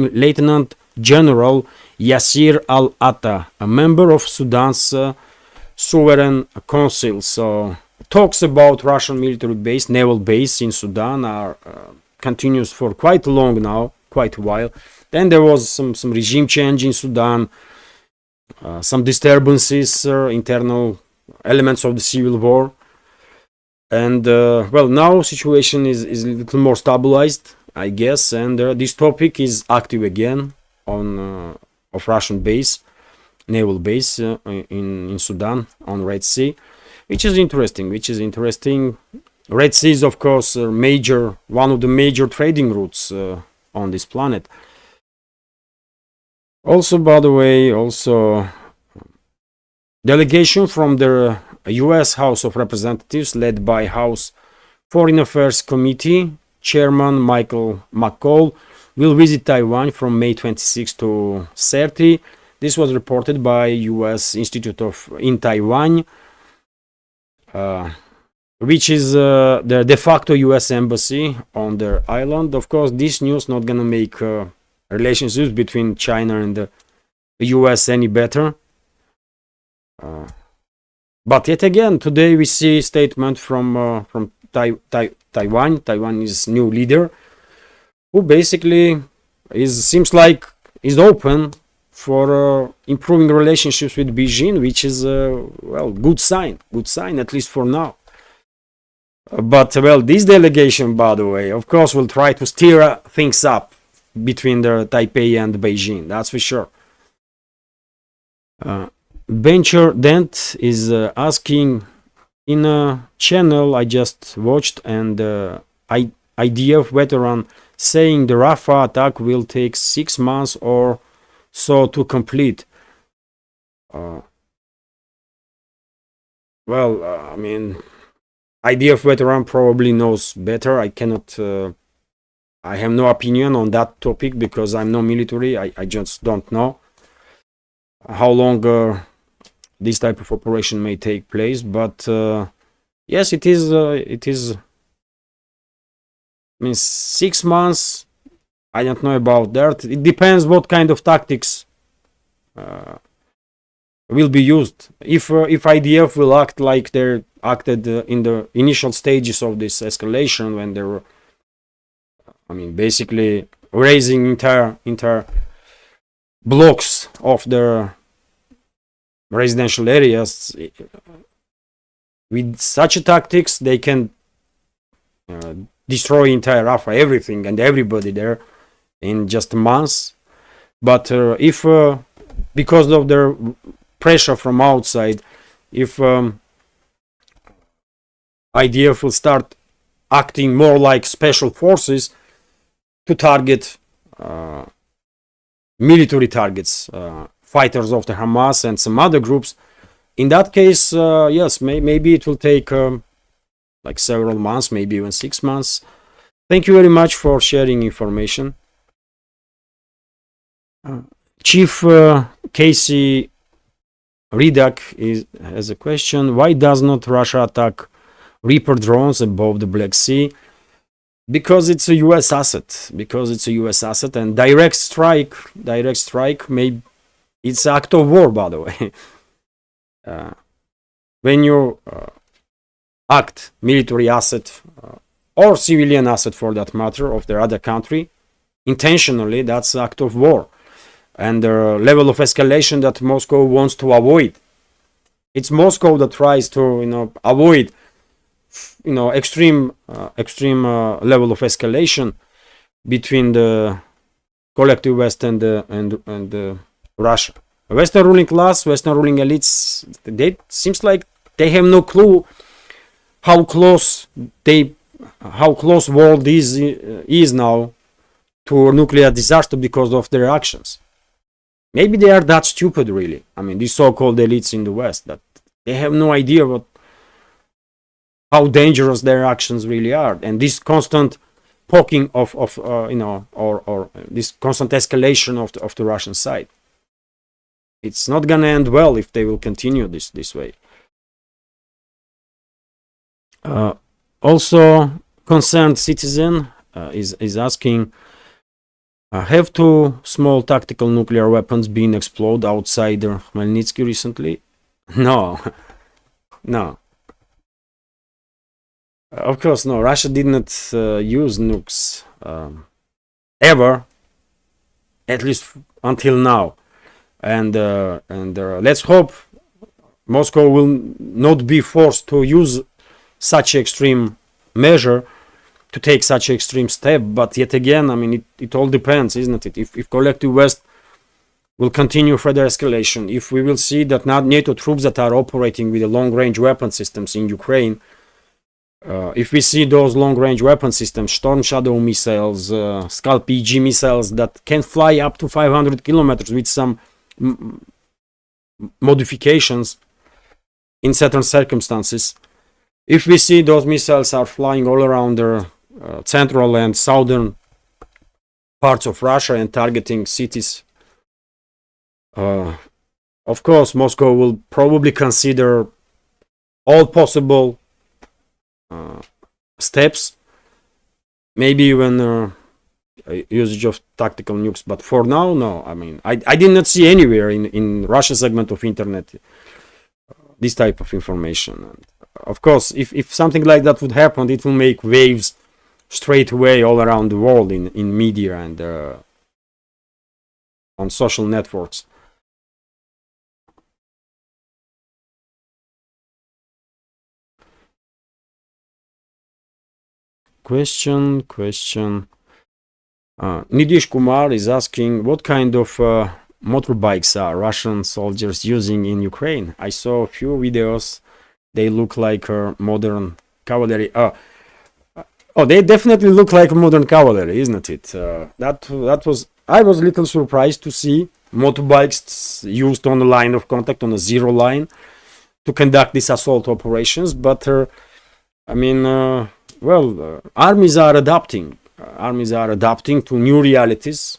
Lieutenant General Yasir Al-Atta, a member of Sudan's Sovereign Council. So talks about Russian military base, naval base in Sudan are continues for quite long now, quite a while. Then there was some regime change in Sudan, some disturbances, internal elements of the civil war, and well, now situation is a little more stabilized, I guess, and this topic is active again on of Russian base, naval base in Sudan on Red Sea, which is interesting. Red Sea is of course one of the major trading routes on this planet. Also, by the way, delegation from the U.S. House of Representatives, led by House Foreign Affairs Committee Chairman Michael McCall, will visit Taiwan from May 26 to 30. This was reported by U.S. Institute in Taiwan, which is the de facto U.S. embassy on their island. Of course, this news not gonna make relationships between China and the U.S. any better. But yet again, today we see a statement from Taiwan. Taiwan is new leader, who basically seems like is open for improving relationships with Beijing, which is well, good sign at least for now. But well, this delegation, by the way, of course, will try to steer things up between the Taipei and Beijing. That's for sure. Bencher Dent is asking in a channel I just watched, and IDF veteran saying the Rafah attack will take 6 months or so to complete. Well, I mean, IDF veteran probably knows better. I cannot. I have no opinion on that topic because I'm no military. I just don't know how long this type of operation may take place. But yes, it is. I mean, 6 months. I don't know about that. It depends what kind of tactics will be used. If IDF will act like they acted in the initial stages of this escalation, when they were, I mean, basically raising entire blocks of their residential areas, with such tactics they can destroy entire Rafah, everything and everybody there in just months. But if because of their pressure from outside, if IDF will start acting more like special forces to target military targets, fighters of the Hamas and some other groups. In that case, yes, maybe it will take like several months, maybe even 6 months. Thank you very much for sharing information. Chief Casey Redak has a question. Why does not Russia attack Reaper drones above the Black Sea? Because it's a US asset. Because it's a US asset, and direct strike, maybe it's an act of war, by the way. When you act military asset or civilian asset for that matter of the other country intentionally, that's an act of war, and the level of escalation that Moscow wants to avoid. It's Moscow that tries to avoid extreme level of escalation between the collective West and Russia. Western ruling class, Western ruling elites, they seems like they have no clue how close world is now to nuclear disaster because of their actions. Maybe they are that stupid, really. I mean, these so-called elites in the West, that they have no idea how dangerous their actions really are, and this constant poking of or this constant escalation of the Russian side. It's not gonna end well if they will continue this way. Also, concerned citizen is asking, have 2 small tactical nuclear weapons been exploded outside Khmelnytsky recently? No. Of course, no. Russia did not use nukes ever, at least until now. And let's hope Moscow will not be forced to use such extreme measure, to take such extreme step. But yet again, I mean, it all depends, isn't it? If collective West will continue further escalation, if we will see that NATO troops that are operating with the long-range weapon systems in Ukraine, if we see those long-range weapon systems, Storm Shadow missiles, Scalp EG missiles that can fly up to 500 kilometers with some modifications in certain circumstances, if we see those missiles are flying all around the central and southern parts of Russia and targeting cities, of course Moscow will probably consider all possible steps, maybe even usage of tactical nukes. But for now, no. I mean, I did not see anywhere in Russian segment of internet this type of information. And of course, if something like that would happen, it will make waves straight away all around the world in media and on social networks. Question. Nidish Kumar is asking, what kind of motorbikes are Russian soldiers using in Ukraine? I saw a few videos. They look like modern cavalry. They definitely look like modern cavalry, isn't it? That was. I was a little surprised to see motorbikes used on the line of contact, on a zero line, to conduct these assault operations. But I mean, armies are adapting. Armies are adapting to new realities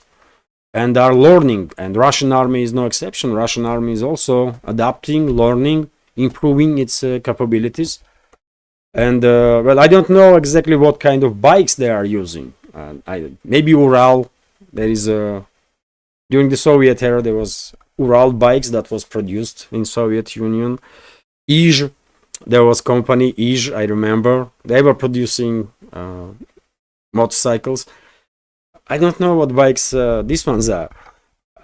and are learning. And Russian army is no exception. Russian army is also adapting, learning, improving its capabilities. And I don't know exactly what kind of bikes they are using. Maybe Ural. There is during the Soviet era there was Ural bikes that was produced in Soviet Union. Ij, there was company Ij. I remember they were producing motorcycles. I don't know what bikes these ones are.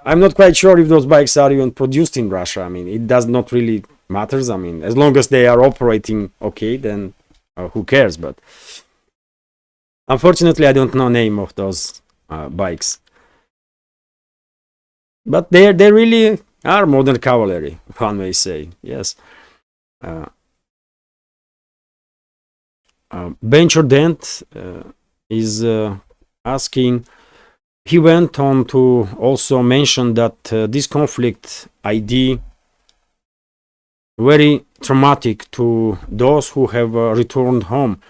I'm not quite sure if those bikes are even produced in Russia. I mean, it does not really matters. I mean, as long as they are operating okay, then who cares? But unfortunately, I don't know name of those bikes. But they really are modern cavalry, one may say. Yes. Bencher Dent is asking, he went on to also mention that this conflict ID very traumatic to those who have returned home.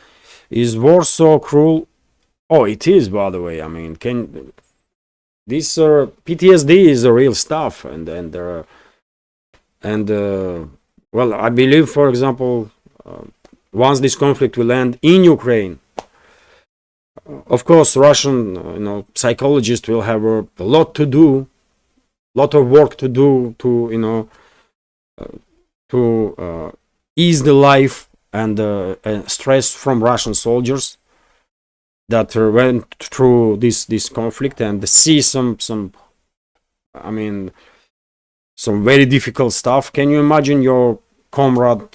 Is war so cruel? Oh, it is, by the way. I mean, this PTSD is the real stuff, well, I believe, for example, once this conflict will end in Ukraine, of course, Russian, psychologists will have a lot to do, lot of work to do to, to ease the life and stress from Russian soldiers that went through this conflict and see some very difficult stuff. Can you imagine your comrade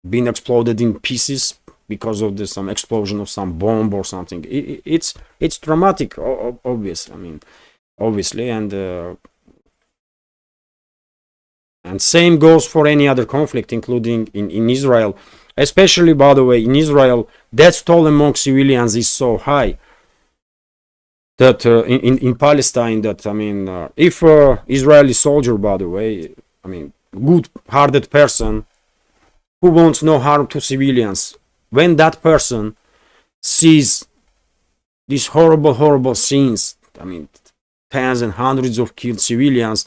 being exploded in pieces because of some explosion of some bomb or something? It's traumatic, obviously, and same goes for any other conflict, including in Israel. Especially, by the way, in Israel, death toll among civilians is so high that in Palestine, that if Israeli soldier, by the way, good-hearted person who wants no harm to civilians, when that person sees these horrible scenes, tens and hundreds of killed civilians,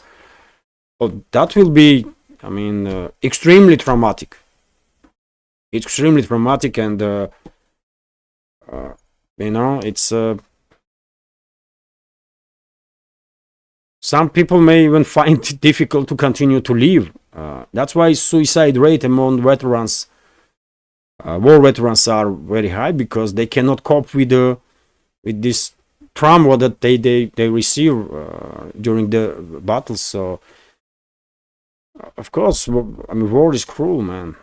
that will be, extremely traumatic. Extremely traumatic, and it's some people may even find it difficult to continue to live. That's why suicide rate among veterans, war veterans, are very high, because they cannot cope with this trauma that they receive during the battles. So of course, war is cruel, man.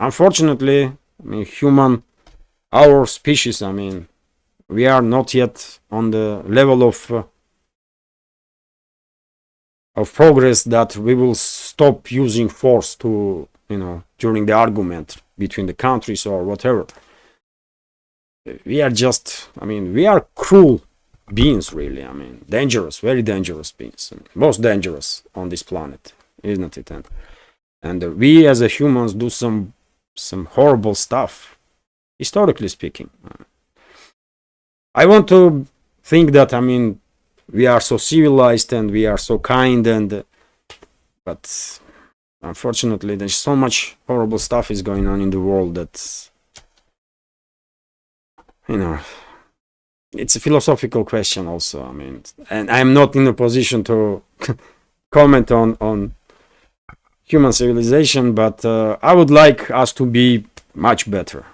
Unfortunately, our species, we are not yet on the level of progress that we will stop using force to, during the argument between the countries or whatever. We are just, we are cruel beings, really. Dangerous, very dangerous beings, most dangerous on this planet, isn't it? And we as a humans do some horrible stuff, historically speaking. I want to think that we are so civilized and we are so kind, but unfortunately there's so much horrible stuff is going on in the world that it's a philosophical question also. And I'm not in a position to comment on human civilization, but I would like us to be much better.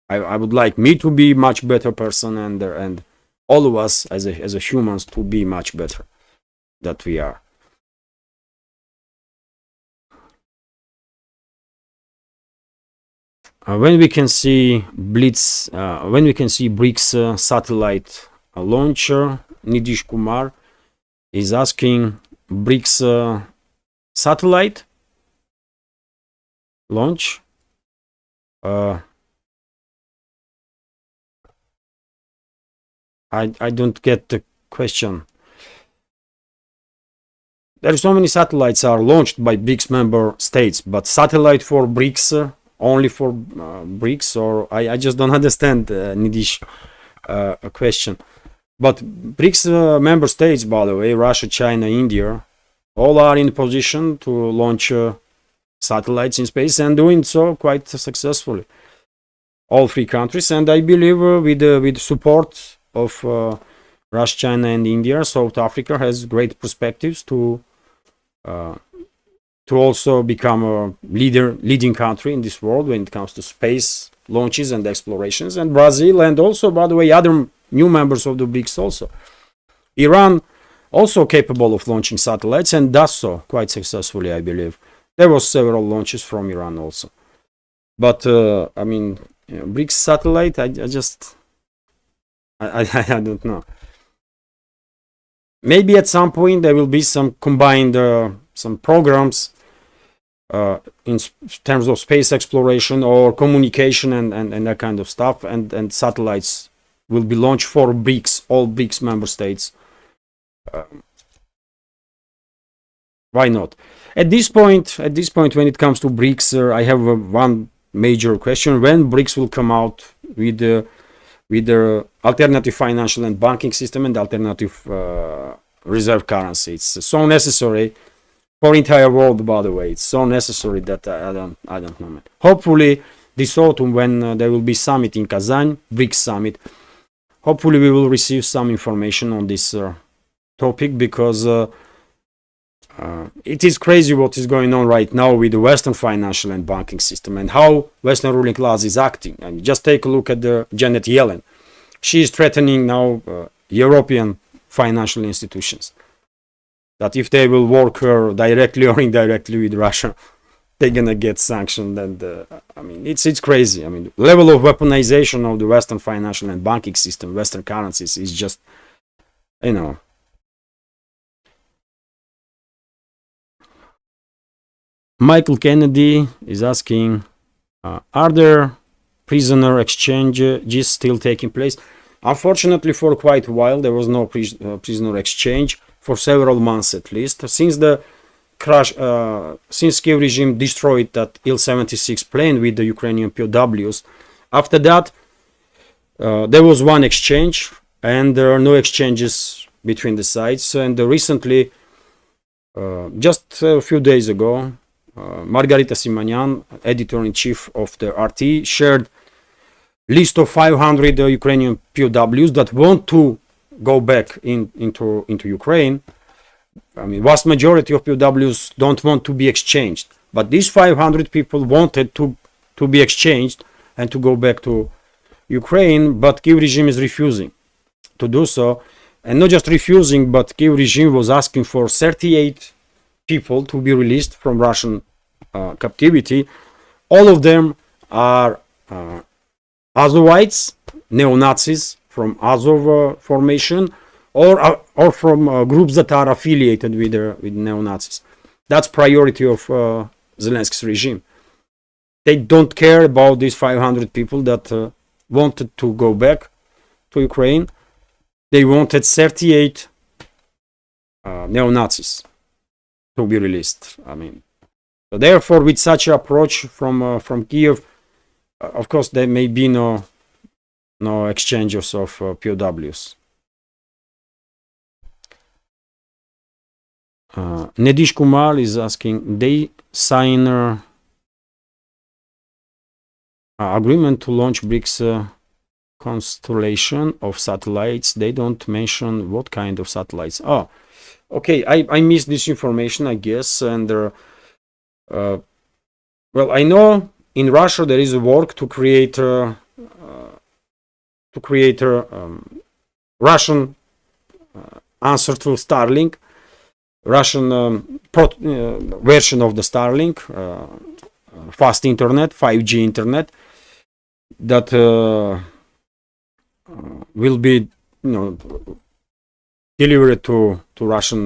I would like me to be much better person, and all of us as a humans to be much better that we are. When we can see BRICS satellite launcher, Nidish Kumar is asking, BRICS satellite launch. I don't get the question. There are so many satellites are launched by BRICS member states, but satellite for BRICS, only for BRICS, or I just don't understand, Nidish, a question. But BRICS member states, by the way, Russia, China, India, all are in position to launch satellites in space, and doing so quite successfully. All three countries, and I believe with support of Russia, China, and India, South Africa has great perspectives to also become a leading country in this world when it comes to space launches and explorations. And Brazil, and also, by the way, other new members of the BRICS also. Iran also capable of launching satellites, and does so quite successfully, I believe. There was several launches from Iran also. But BRICS satellite, I don't know. Maybe at some point there will be some combined some programs in terms of space exploration or communication and that kind of stuff, and satellites will be launched for BRICS, all BRICS member states. Why not? At this point, when it comes to BRICS, I have one major question: when BRICS will come out with the alternative financial and banking system and alternative reserve currency? It's so necessary for entire world. By the way, it's so necessary that I don't know. Hopefully, this autumn, when there will be summit in Kazan, BRICS summit, hopefully we will receive some information on this topic, because it is crazy what is going on right now with the Western financial and banking system and how Western ruling class is acting. And just take a look at the Janet Yellen. She is threatening now European financial institutions that if they will work directly or indirectly with Russia, they're gonna get sanctioned. And I mean, it's crazy. I mean, the level of weaponization of the Western financial and banking system, Western currencies, is just, you know. Michael Kennedy is asking, are there prisoner exchanges still taking place? Unfortunately, for quite a while, there was no prisoner exchange, for several months at least, since the crash, since Kiev regime destroyed that Il-76 plane with the Ukrainian POWs. After that, there was one exchange, and there are no exchanges between the sides. And recently, just a few days ago, Margarita Simonyan, editor-in-chief of the RT, shared list of 500 Ukrainian POWs that want to go back into Ukraine. I mean, vast majority of POWs don't want to be exchanged, but these 500 people wanted to be exchanged and to go back to Ukraine, but Kiev regime is refusing to do so. And not just refusing, but Kiev regime was asking for 38 people to be released from Russian captivity. All of them are Azovites, neo-Nazis from Azov formation, or from groups that are affiliated with neo-Nazis. That's priority of Zelensky's regime. They don't care about these 500 people that wanted to go back to Ukraine. They wanted 38 neo-Nazis to be released. I mean, so therefore, with such an approach from Kiev, of course, there may be no exchanges of POWs. Nedish Kumar is asking, they sign agreement to launch BRICS constellation of satellites. They don't mention what kind of satellites. Oh, okay, I missed this information, I guess. And well, I know in Russia there is a work to create Russian answer to Starlink, Russian version of the Starlink, fast internet, 5G internet, that will be, delivered to Russian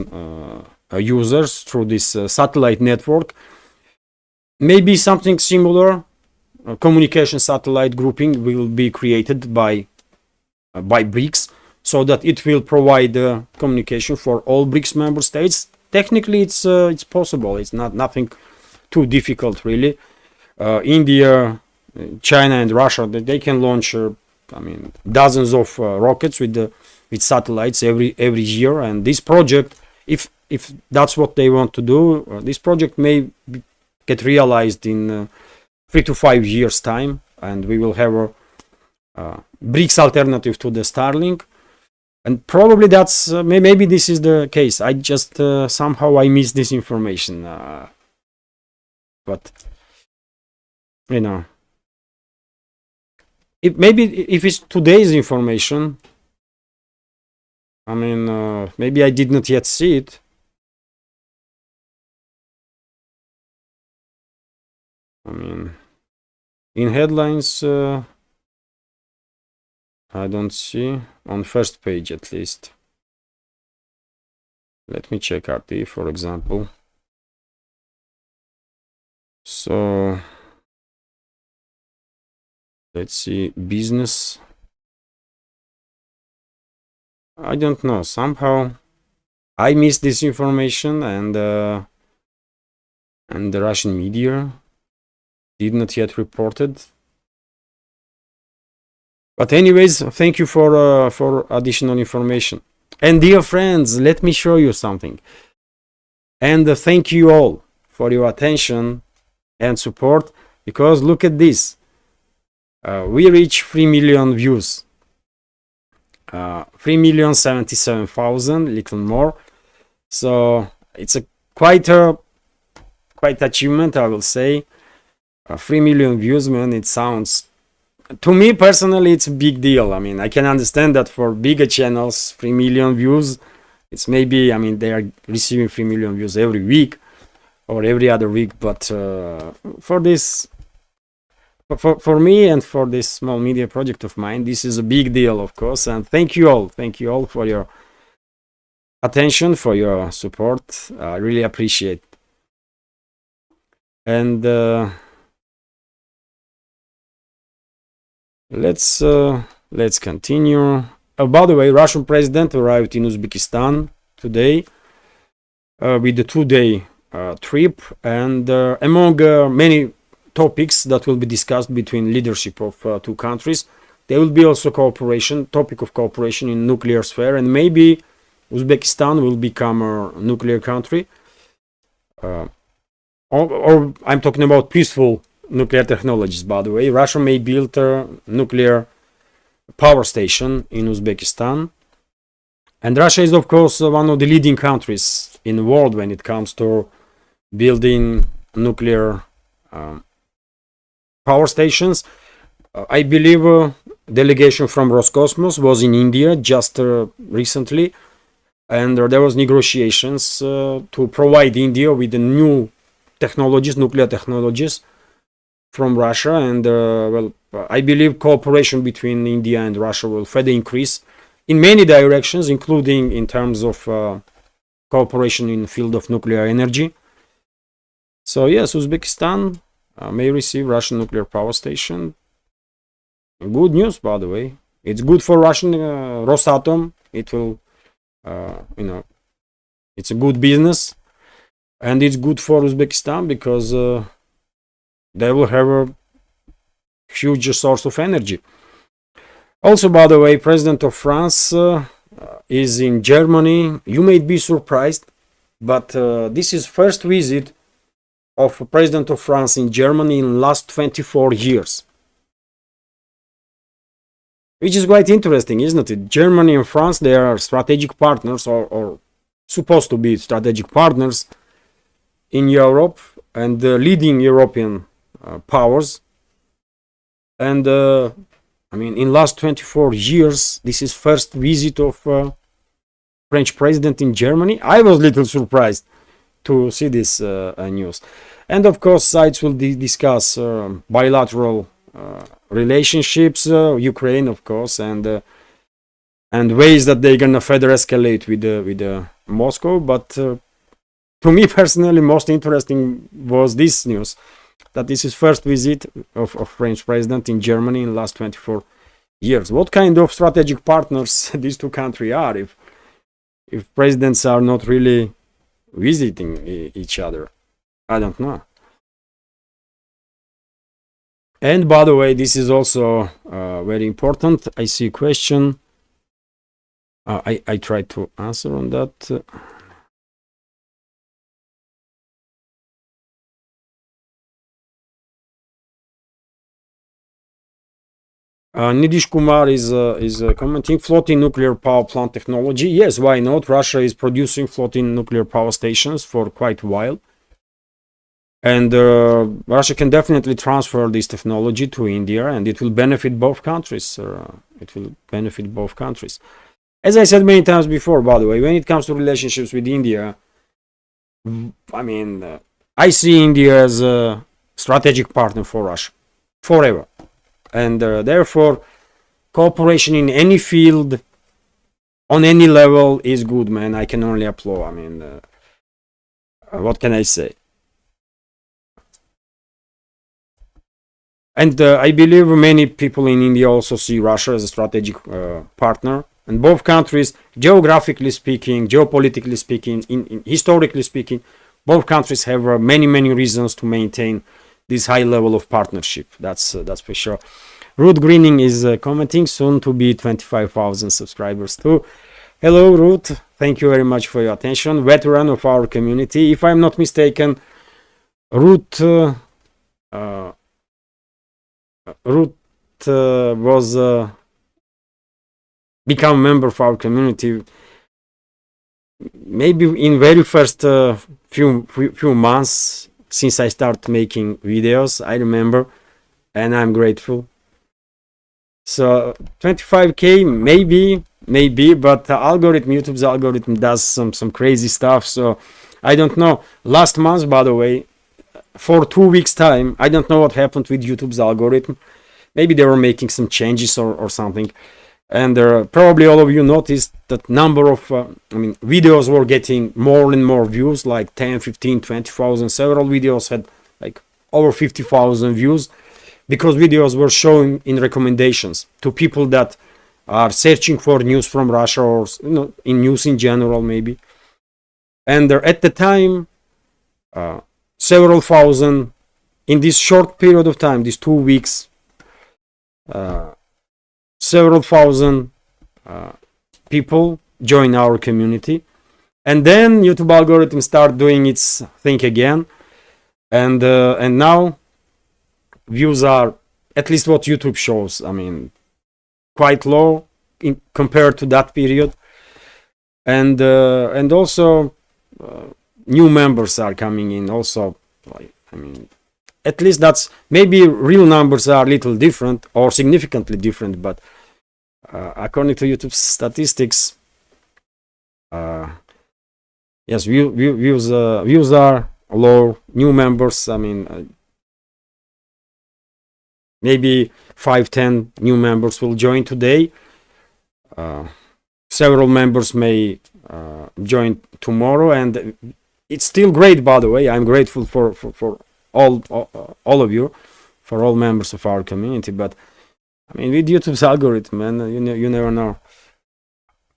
users through this satellite network. Maybe something similar, communication satellite grouping, will be created by BRICS, so that it will provide communication for all BRICS member states. Technically, it's possible. It's nothing too difficult, really. India, China, and Russia, they can launch, dozens of rockets with satellites every year. And this project, if that's what they want to do, this project may get realized in 3 to 5 years' time, and we will have a BRICS alternative to the Starlink. And probably that's maybe this is the case. I just somehow I missed this information, but if it's today's information, maybe I did not yet see it. In headlines, I don't see on first page, at least. Let me check RT, for example. So let's see, business. I don't know, somehow I missed this information, and the Russian media did not yet report it. But anyways, thank you for additional information. And dear friends, let me show you something. And thank you all for your attention and support, because look at this. We reach 3 million views. 3,077,000, little more. So it's a quite achievement, I will say. 3 million views, man, it sounds, to me personally, it's a big deal. I mean, I can understand that for bigger channels, 3 million views, it's maybe, I mean, they are receiving 3 million views every week or every other week, but for this, for me and for this small media project of mine, this is a big deal, of course. And thank you all for your attention, for your support. I really appreciate it. And let's continue. By the way, Russian president arrived in Uzbekistan today with a 2-day trip, and among many topics that will be discussed between leadership of two countries, there will be also topic of cooperation in nuclear sphere, and maybe Uzbekistan will become a nuclear country, or I'm talking about peaceful nuclear technologies. By the way, Russia may build a nuclear power station in Uzbekistan, and Russia is of course one of the leading countries in the world when it comes to building nuclear power stations. I believe a delegation from Roscosmos was in India just recently, and there was negotiations to provide India with the new technologies, nuclear technologies from Russia, and well, I believe cooperation between India and Russia will further increase in many directions, including in terms of cooperation in the field of nuclear energy. So yes, Uzbekistan may receive Russian nuclear power station. Good news, by the way. It's good for Russian Rosatom. It will, it's a good business, and it's good for Uzbekistan because they will have a huge source of energy. Also, by the way, President of France is in Germany. You may be surprised, but this is first visit of President of France in Germany in last 24 years. Which is quite interesting, isn't it? Germany and France, they are strategic partners, or supposed to be strategic partners in Europe, and leading European powers. And I mean, in last 24 years, this is first visit of French president in Germany. I was a little surprised to see this news. And of course, sides will discuss bilateral relationships, Ukraine, of course, and ways that they're gonna further escalate with Moscow. But to me personally, most interesting was this news, that this is first visit of French president in Germany in the last 24 years. What kind of strategic partners these two countries are if presidents are not really visiting each other? I don't know. And by the way, this is also very important. I see a question. I tried to answer on that. Nidish Kumar is commenting, floating nuclear power plant technology. Yes, why not? Russia is producing floating nuclear power stations for quite a while. And Russia can definitely transfer this technology to India, and it will benefit both countries. As I said many times before, by the way, when it comes to relationships with India, I mean, I see India as a strategic partner for Russia forever. And therefore, cooperation in any field, on any level, is good, man. I can only applaud. I mean, what can I say? And I believe many people in India also see Russia as a strategic partner and both countries, geographically speaking, geopolitically speaking, historically speaking, both countries have many reasons to maintain this high level of partnership. That's for sure. Ruth Greening is commenting, soon to be 25,000 subscribers too. Hello Ruth, thank you very much for your attention. Veteran of our community, if I'm not mistaken, Ruth was become a member of our community maybe in very first few months since I started making videos, I remember, and I'm grateful. So 25k maybe, but YouTube's algorithm does some crazy stuff, so I don't know. Last month, by the way, for 2 weeks time, I don't know what happened with YouTube's algorithm. Maybe they were making some changes or something, and probably all of you noticed that number of videos were getting more and more views, like 10, 15, 20,000. Several videos had like over 50,000 views, because videos were shown in recommendations to people that are searching for news from Russia, or in news in general maybe. And at the time, several thousand, in this short period of time, these 2 weeks, several thousand people join our community, and then YouTube algorithm start doing its thing again, and now views are, at least what YouTube shows, quite low compared to that period, and also new members are coming in also. At least that's, maybe real numbers are a little different or significantly different, but according to YouTube statistics, yes, views are low. New members, maybe 5-10 new members will join today. Several members may join tomorrow, and it's still great, by the way. I'm grateful for all of you, for all members of our community, but with YouTube's algorithm, man, you never know.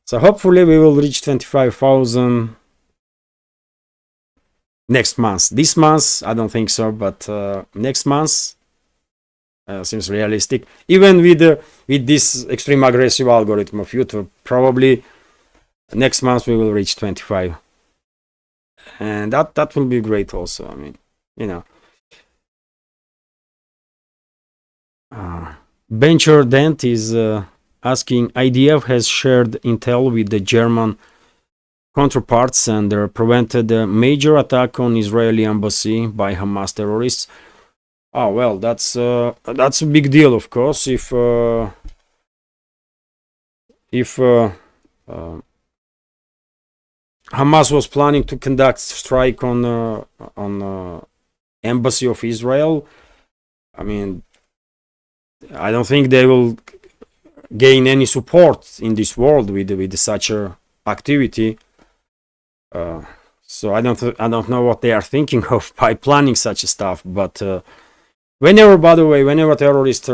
So hopefully we will reach 25,000 next month. This month I don't think so, but next month seems realistic. Even with this extreme aggressive algorithm of YouTube, probably next month we will reach 25, and that will be great also. Bencher Dent is asking, IDF has shared intel with the German counterparts and prevented a major attack on Israeli embassy by Hamas terrorists. Oh well, that's a big deal, of course. If Hamas was planning to conduct strike on embassy of Israel, I don't think they will gain any support in this world with such a activity. So I don't know what they are thinking of by planning such stuff. But whenever terrorist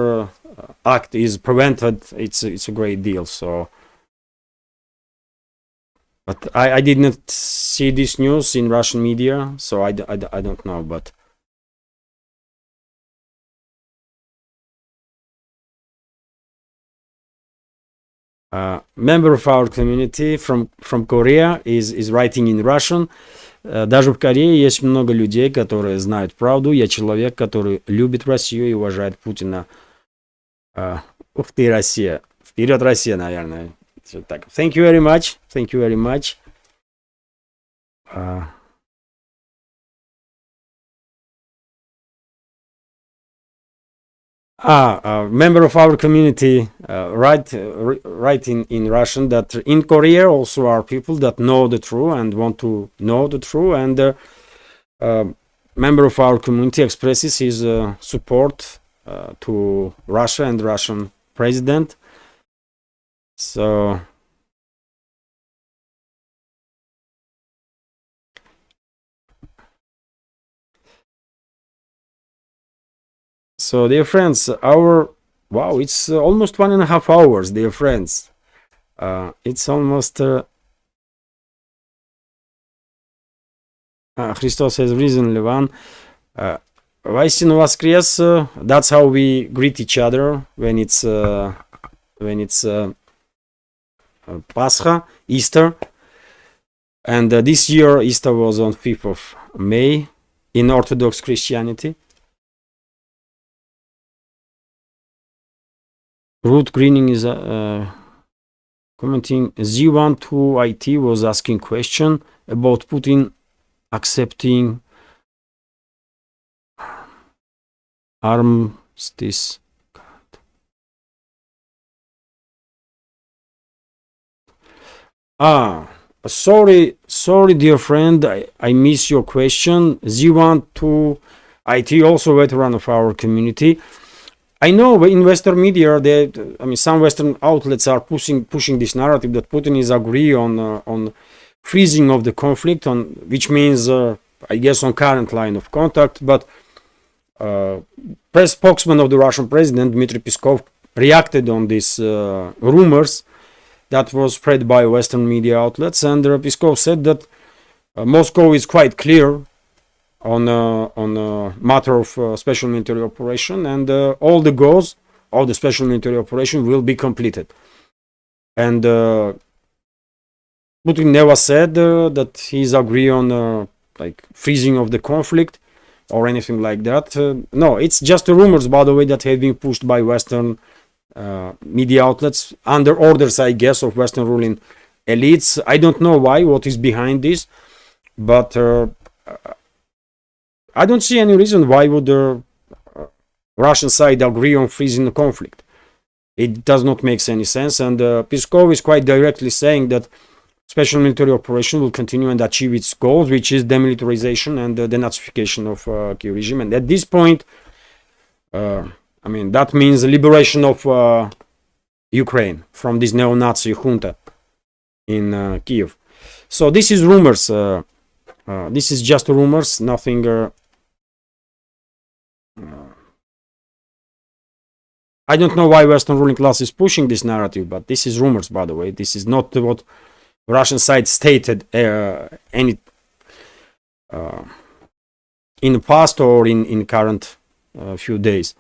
act is prevented, it's a great deal. So, but I did not see this news in Russian media, so I don't know. But member of our community from Korea is writing in Russian. Даже в Корее есть много людей, которые знают правду. Я человек, который любит Россию и уважает Путина. Ух ты, Россия. Вперед, Россия, наверное. Так. Thank you very much. Thank you very much. Member of our community write in Russian that in Korea also are people that know the truth and want to know the truth, and member of our community expresses his support to Russia and Russian president. So dear friends, wow, it's almost 1.5 hours, dear friends. It's almost Christos has risen, Levan. Vaistinu Voskres, that's how we greet each other when it's Pascha, Easter. And this year Easter was on 5th of May in Orthodox Christianity. Ruth Greening is commenting. Z12IT was asking question about Putin accepting armistice. Sorry, dear friend, I miss your question. Z12IT, also veteran of our community. I know in Western media that some Western outlets are pushing this narrative that Putin is agree on freezing of the conflict, which means I guess on current line of contact. But press spokesman of the Russian president Dmitry Peskov reacted on these rumors that was spread by Western media outlets, and Peskov said that Moscow is quite clear on a matter of special military operation, and all the goals of the special military operation will be completed. And Putin never said that he's agree on like freezing of the conflict or anything like that. No, it's just the rumors, by the way, that have been pushed by Western media outlets under orders, I guess, of Western ruling elites. I don't know why, what is behind this, but I don't see any reason why would the Russian side agree on freezing the conflict. It does not make any sense, and Peskov is quite directly saying that special military operation will continue and achieve its goals, which is demilitarization and denazification of Kiev regime. And at this point, that means liberation of Ukraine from this neo-Nazi junta in Kiev. So this is rumors. This is just rumors, nothing. I don't know why Western ruling class is pushing this narrative, but this is rumors, by the way. This is not what Russian side stated in the past or in current few days.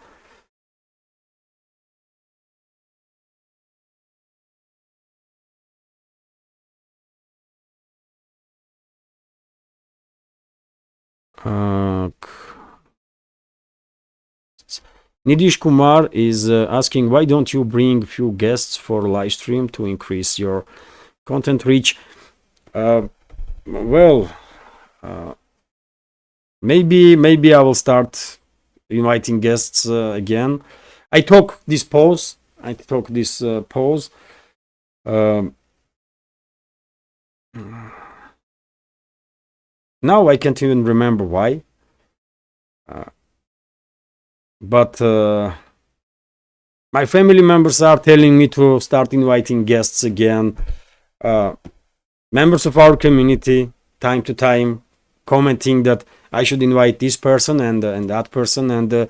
Nidish Kumar is asking, why don't you bring few guests for live stream to increase your content reach? Maybe I will start inviting guests again. I took this pause. Now I can't even remember why. But my family members are telling me to start inviting guests again. Members of our community, time to time, commenting that I should invite this person and that person. And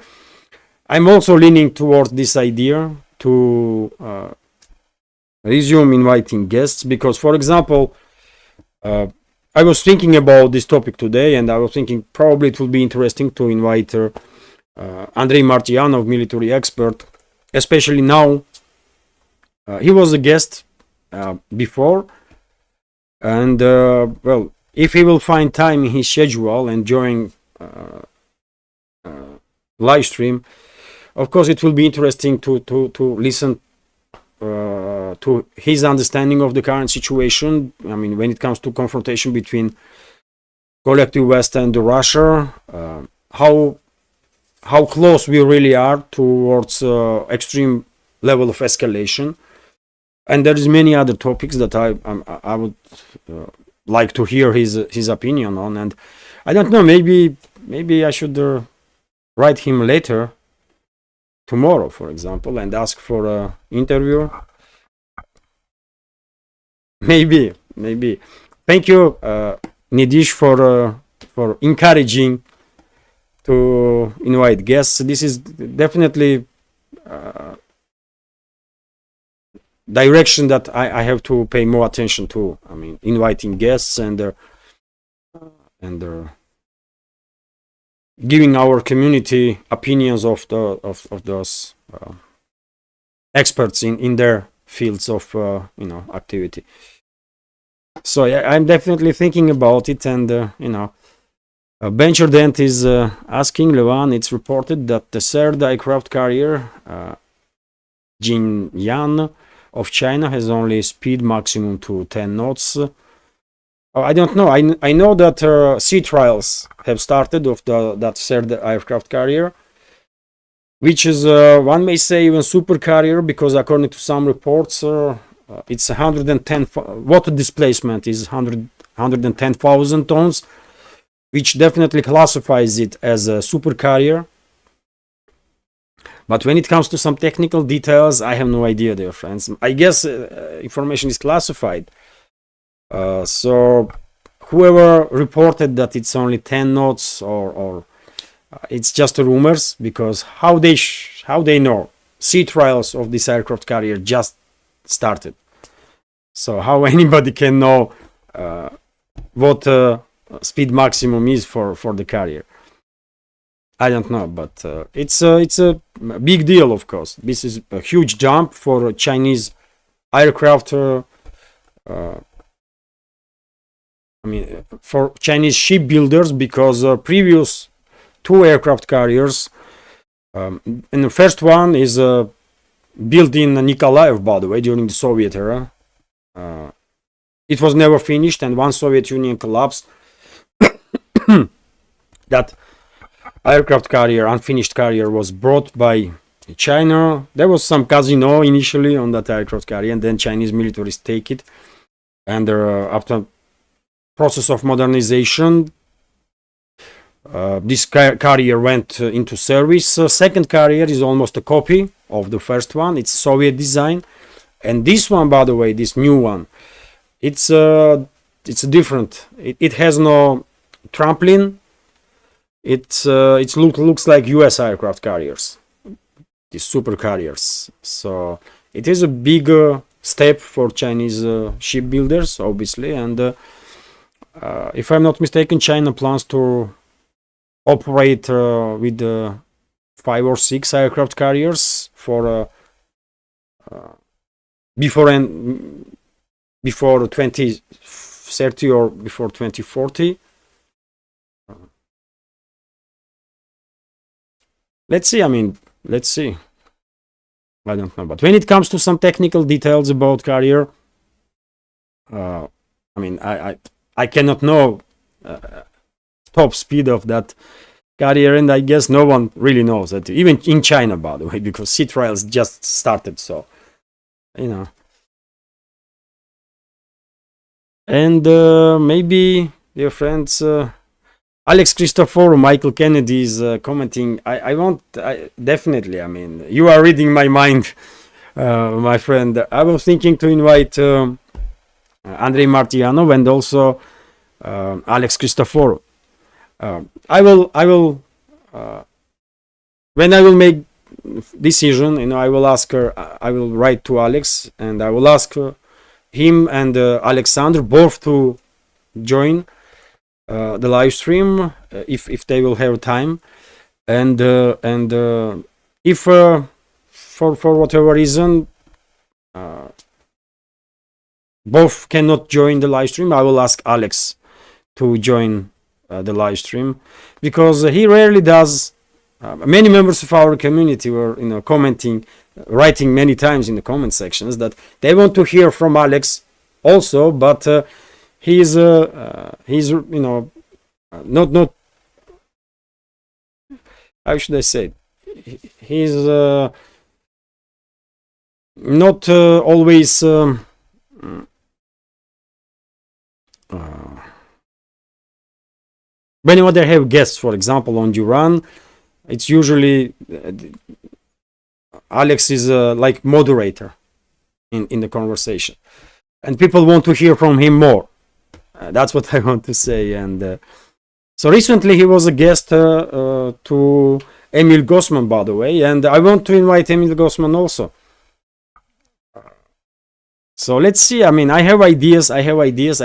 I'm also leaning towards this idea to resume inviting guests because, for example, I was thinking about this topic today, and I was thinking probably it will be interesting to invite Andrei Martyanov, military expert, especially now. He was a guest before, and if he will find time in his schedule and during live stream, of course it will be interesting to listen to his understanding of the current situation. I mean, when it comes to confrontation between collective West and Russia, how close we really are towards extreme level of escalation. And there is many other topics that I would like to hear his opinion on. And I don't know, maybe I should write him later, tomorrow, for example, and ask for an interview. Maybe. Thank you, Nidish, for encouraging to invite guests. This is definitely direction that I have to pay more attention to. I mean, inviting guests and giving our community opinions of those experts in their fields of activity. So yeah, I'm definitely thinking about it, and Bencher Dent is asking Levan. It's reported that the third aircraft carrier, Jinyan of China, has only speed maximum to 10 knots. I don't know. I know that sea trials have started of that third aircraft carrier, which is one may say even super carrier, because according to some reports, it's 110 water displacement is 110,000 tons, which definitely classifies it as a super carrier. But when it comes to some technical details, I have no idea, dear friends. I guess information is classified. So whoever reported that it's only 10 knots or it's just rumors, because how they know? Sea trials of this aircraft carrier just started. So how anybody can know what speed maximum is for the carrier? I don't know, but it's a big deal, of course. This is a huge jump for Chinese aircraft. For Chinese shipbuilders, because previous two aircraft carriers, and the first one is built in Nikolaev, by the way, during the Soviet era. It was never finished, and once Soviet Union collapsed, that aircraft carrier, unfinished carrier, was brought by China. There was some casino initially on that aircraft carrier, and then Chinese militaries take it, and after process of modernization, this carrier went into service. Second carrier is almost a copy of the first one. It's Soviet design, and this one, by the way, this new one, it's different. It has no trampoline. It looks like U.S. aircraft carriers, these super carriers. So it is a big step for Chinese shipbuilders, obviously, and if I'm not mistaken, China plans to operate with 5 or 6 aircraft carriers for before 2030 or before 2040. Let's see. Let's see. I don't know, but when it comes to some technical details about carrier, I cannot know top speed of that carrier, and I guess no one really knows that, even in China, by the way, because sea trials just started. So, and maybe, dear friends, Alex Christopher, Michael Kennedy is commenting. Definitely. You are reading my mind, my friend. I was thinking to invite Andrei Martianov and also Alex Christopher. I will when I will make decision, I will ask her. I will write to Alex, and I will ask him and Alexander both to join the live stream if they will have time, and if for whatever reason both cannot join the live stream, I will ask Alex to join the live stream, because he rarely does. Many members of our community were commenting, writing many times in the comment sections that they want to hear from Alex also, but he's not, how should I say, he's not always whenever they have guests, for example, on Duran, it's usually Alex is like moderator in the conversation, and people want to hear from him more. That's what I want to say. And so recently he was a guest to Emil Gossman, by the way, and I want to invite Emil Gossman also. So let's see. I mean, I have ideas. I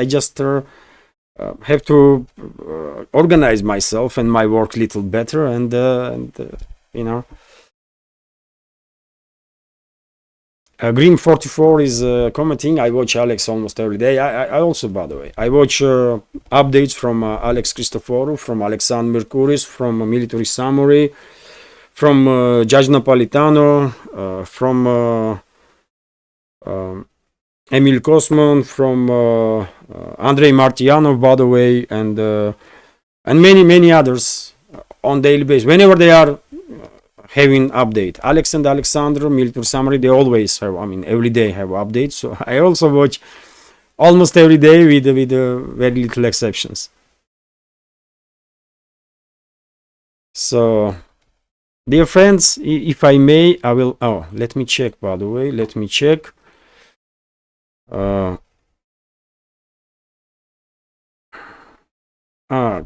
just have to organize myself and my work a little better, and you know. Green 44 is commenting. I watch Alex almost every day. I also, by the way, I watch updates from Alex Christoforou, from Alexandre Mercouris, from Military Summary, from Judge Napolitano, from Emil Kosman, from Andrei Martianov, by the way, and many others on daily basis. Whenever they are having update, Alex and Alexander, Military Summary, they always have, I mean, every day have updates. So I also watch almost every day with very little exceptions. So, dear friends, if I may, I will, let me check, by the way, let me check.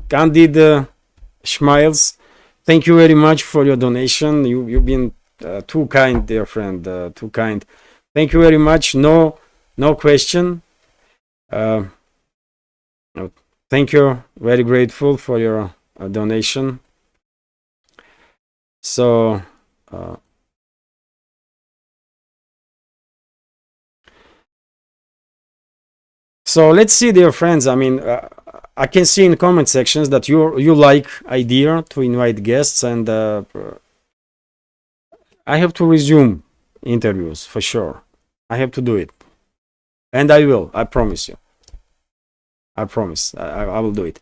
Candid Schmiles, thank you very much for your donation. You've been too kind, dear friend, too kind. Thank you very much. No question. Thank you. Very grateful for your donation. So, let's see, dear friends. I mean, I can see in comment sections that you like idea to invite guests, and I have to resume interviews for sure. I have to do it, and I will. I promise you. I promise. I will do it.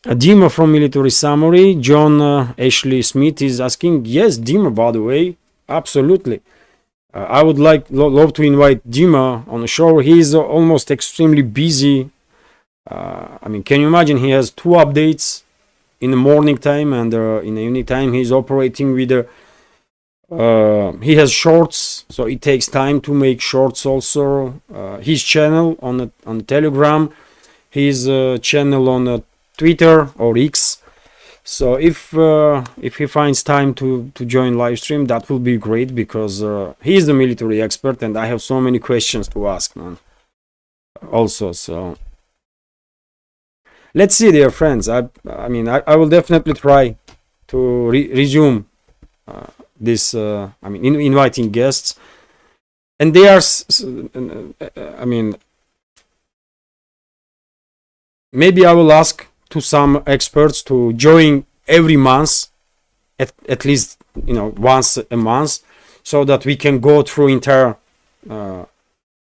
Dima from Military Summary, John Ashley Smith is asking. Yes, Dima, by the way, absolutely. I would love to invite Dima on the show. He is almost extremely busy. I mean, can you imagine? He has 2 updates in the morning time, and in the evening time he's operating with he has shorts, so it takes time to make shorts also. His channel on Telegram, his channel on Twitter or X. So if he finds time to join live stream, that will be great, because he is the military expert, and I have so many questions to ask, man. Also, so let's see, dear friends. I mean, I will definitely try to resume this. I mean, inviting guests, and they are. I mean, maybe I will ask to some experts to join every month, at least, you know, once a month, so that we can go through entire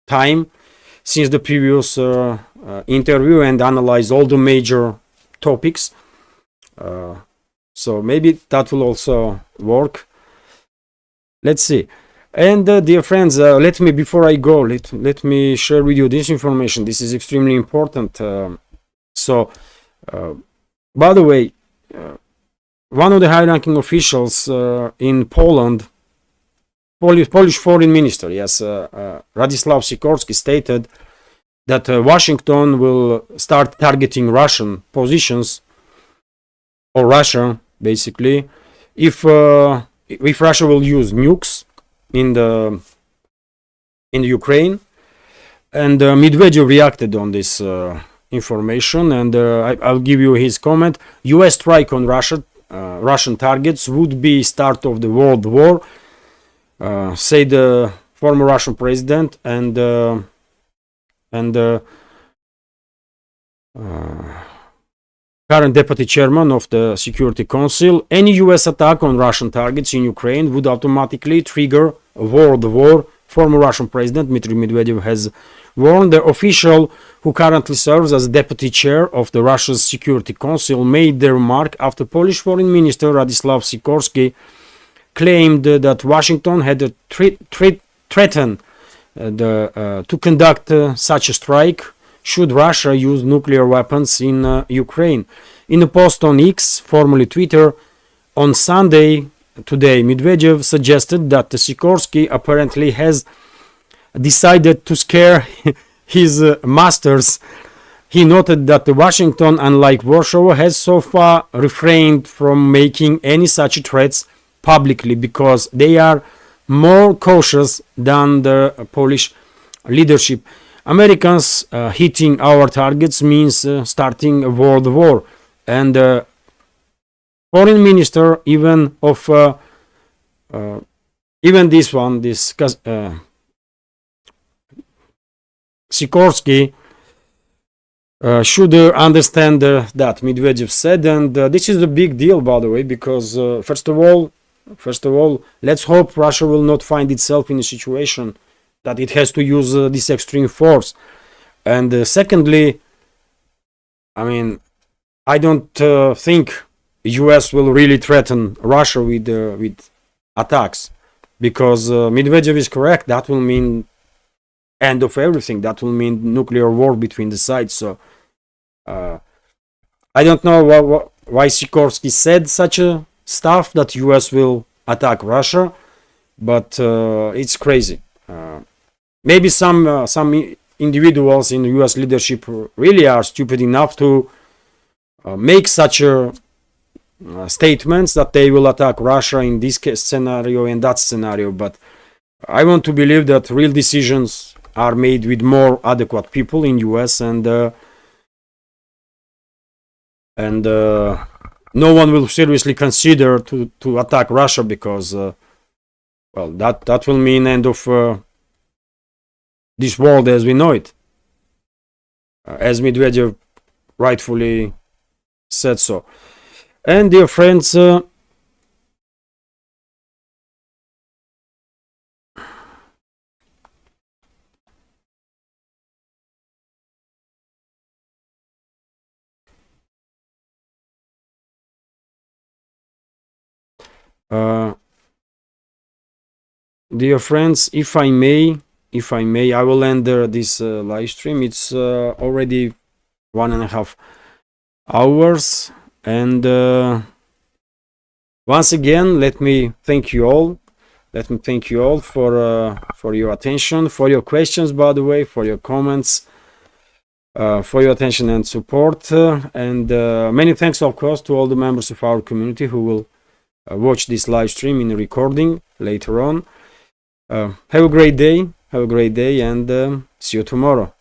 time since the previous interview and analyze all the major topics. So maybe that will also work. Let's see. And dear friends, let me, before I go, let me share with you this information. This is extremely important. By the way, one of the high-ranking officials in Poland, Polish foreign minister, yes, Radzislaw Sikorski, stated that Washington will start targeting Russian positions, or Russia, basically, if Russia will use nukes in the Ukraine. And Medvedev reacted on this information, and I'll give you his comment. U.S. strike on Russian targets would be start of the World War, said the former Russian president and current deputy chairman of the Security Council. Any U.S. attack on Russian targets in Ukraine would automatically trigger a world war, former Russian president Dmitry Medvedev has warned. The official, who currently serves as deputy chair of the Russia's Security Council, made the remark after Polish Foreign Minister Radzislaw Sikorski claimed that Washington had threatened to conduct such a strike should Russia use nuclear weapons in Ukraine. In a post on X, formerly Twitter, on Sunday, today, Medvedev suggested that Sikorski apparently has decided to scare his masters. He noted that Washington, unlike Warsaw, has so far refrained from making any such threats publicly because they are more cautious than the Polish leadership. Americans hitting our targets means starting a world war, and foreign minister even of even this one, this Sikorsky, should understand that Medvedev said, and this is a big deal, by the way, because first of all, let's hope Russia will not find itself in a situation that it has to use this extreme force. And secondly, I mean, I don't think US will really threaten Russia with attacks, because Medvedev is correct. That will mean end of everything. That will mean nuclear war between the sides. So I don't know why Sikorsky said such a stuff that US will attack Russia, but it's crazy. Maybe some individuals in US leadership really are stupid enough to make such a statements that they will attack Russia in this case scenario and that scenario, but I want to believe that real decisions are made with more adequate people in US, and no one will seriously consider to attack Russia, because well, that will mean end of this world as we know it, as Medvedev rightfully said so. And dear friends, dear friends, if I may, I will end this live stream. It's already 1.5 hours, and once again, let me thank you all. Let me thank you all for your attention, for your questions, by the way, for your comments, for your attention and support, and many thanks, of course, to all the members of our community who will watch this live stream in a recording later on. Have a great day, and see you tomorrow.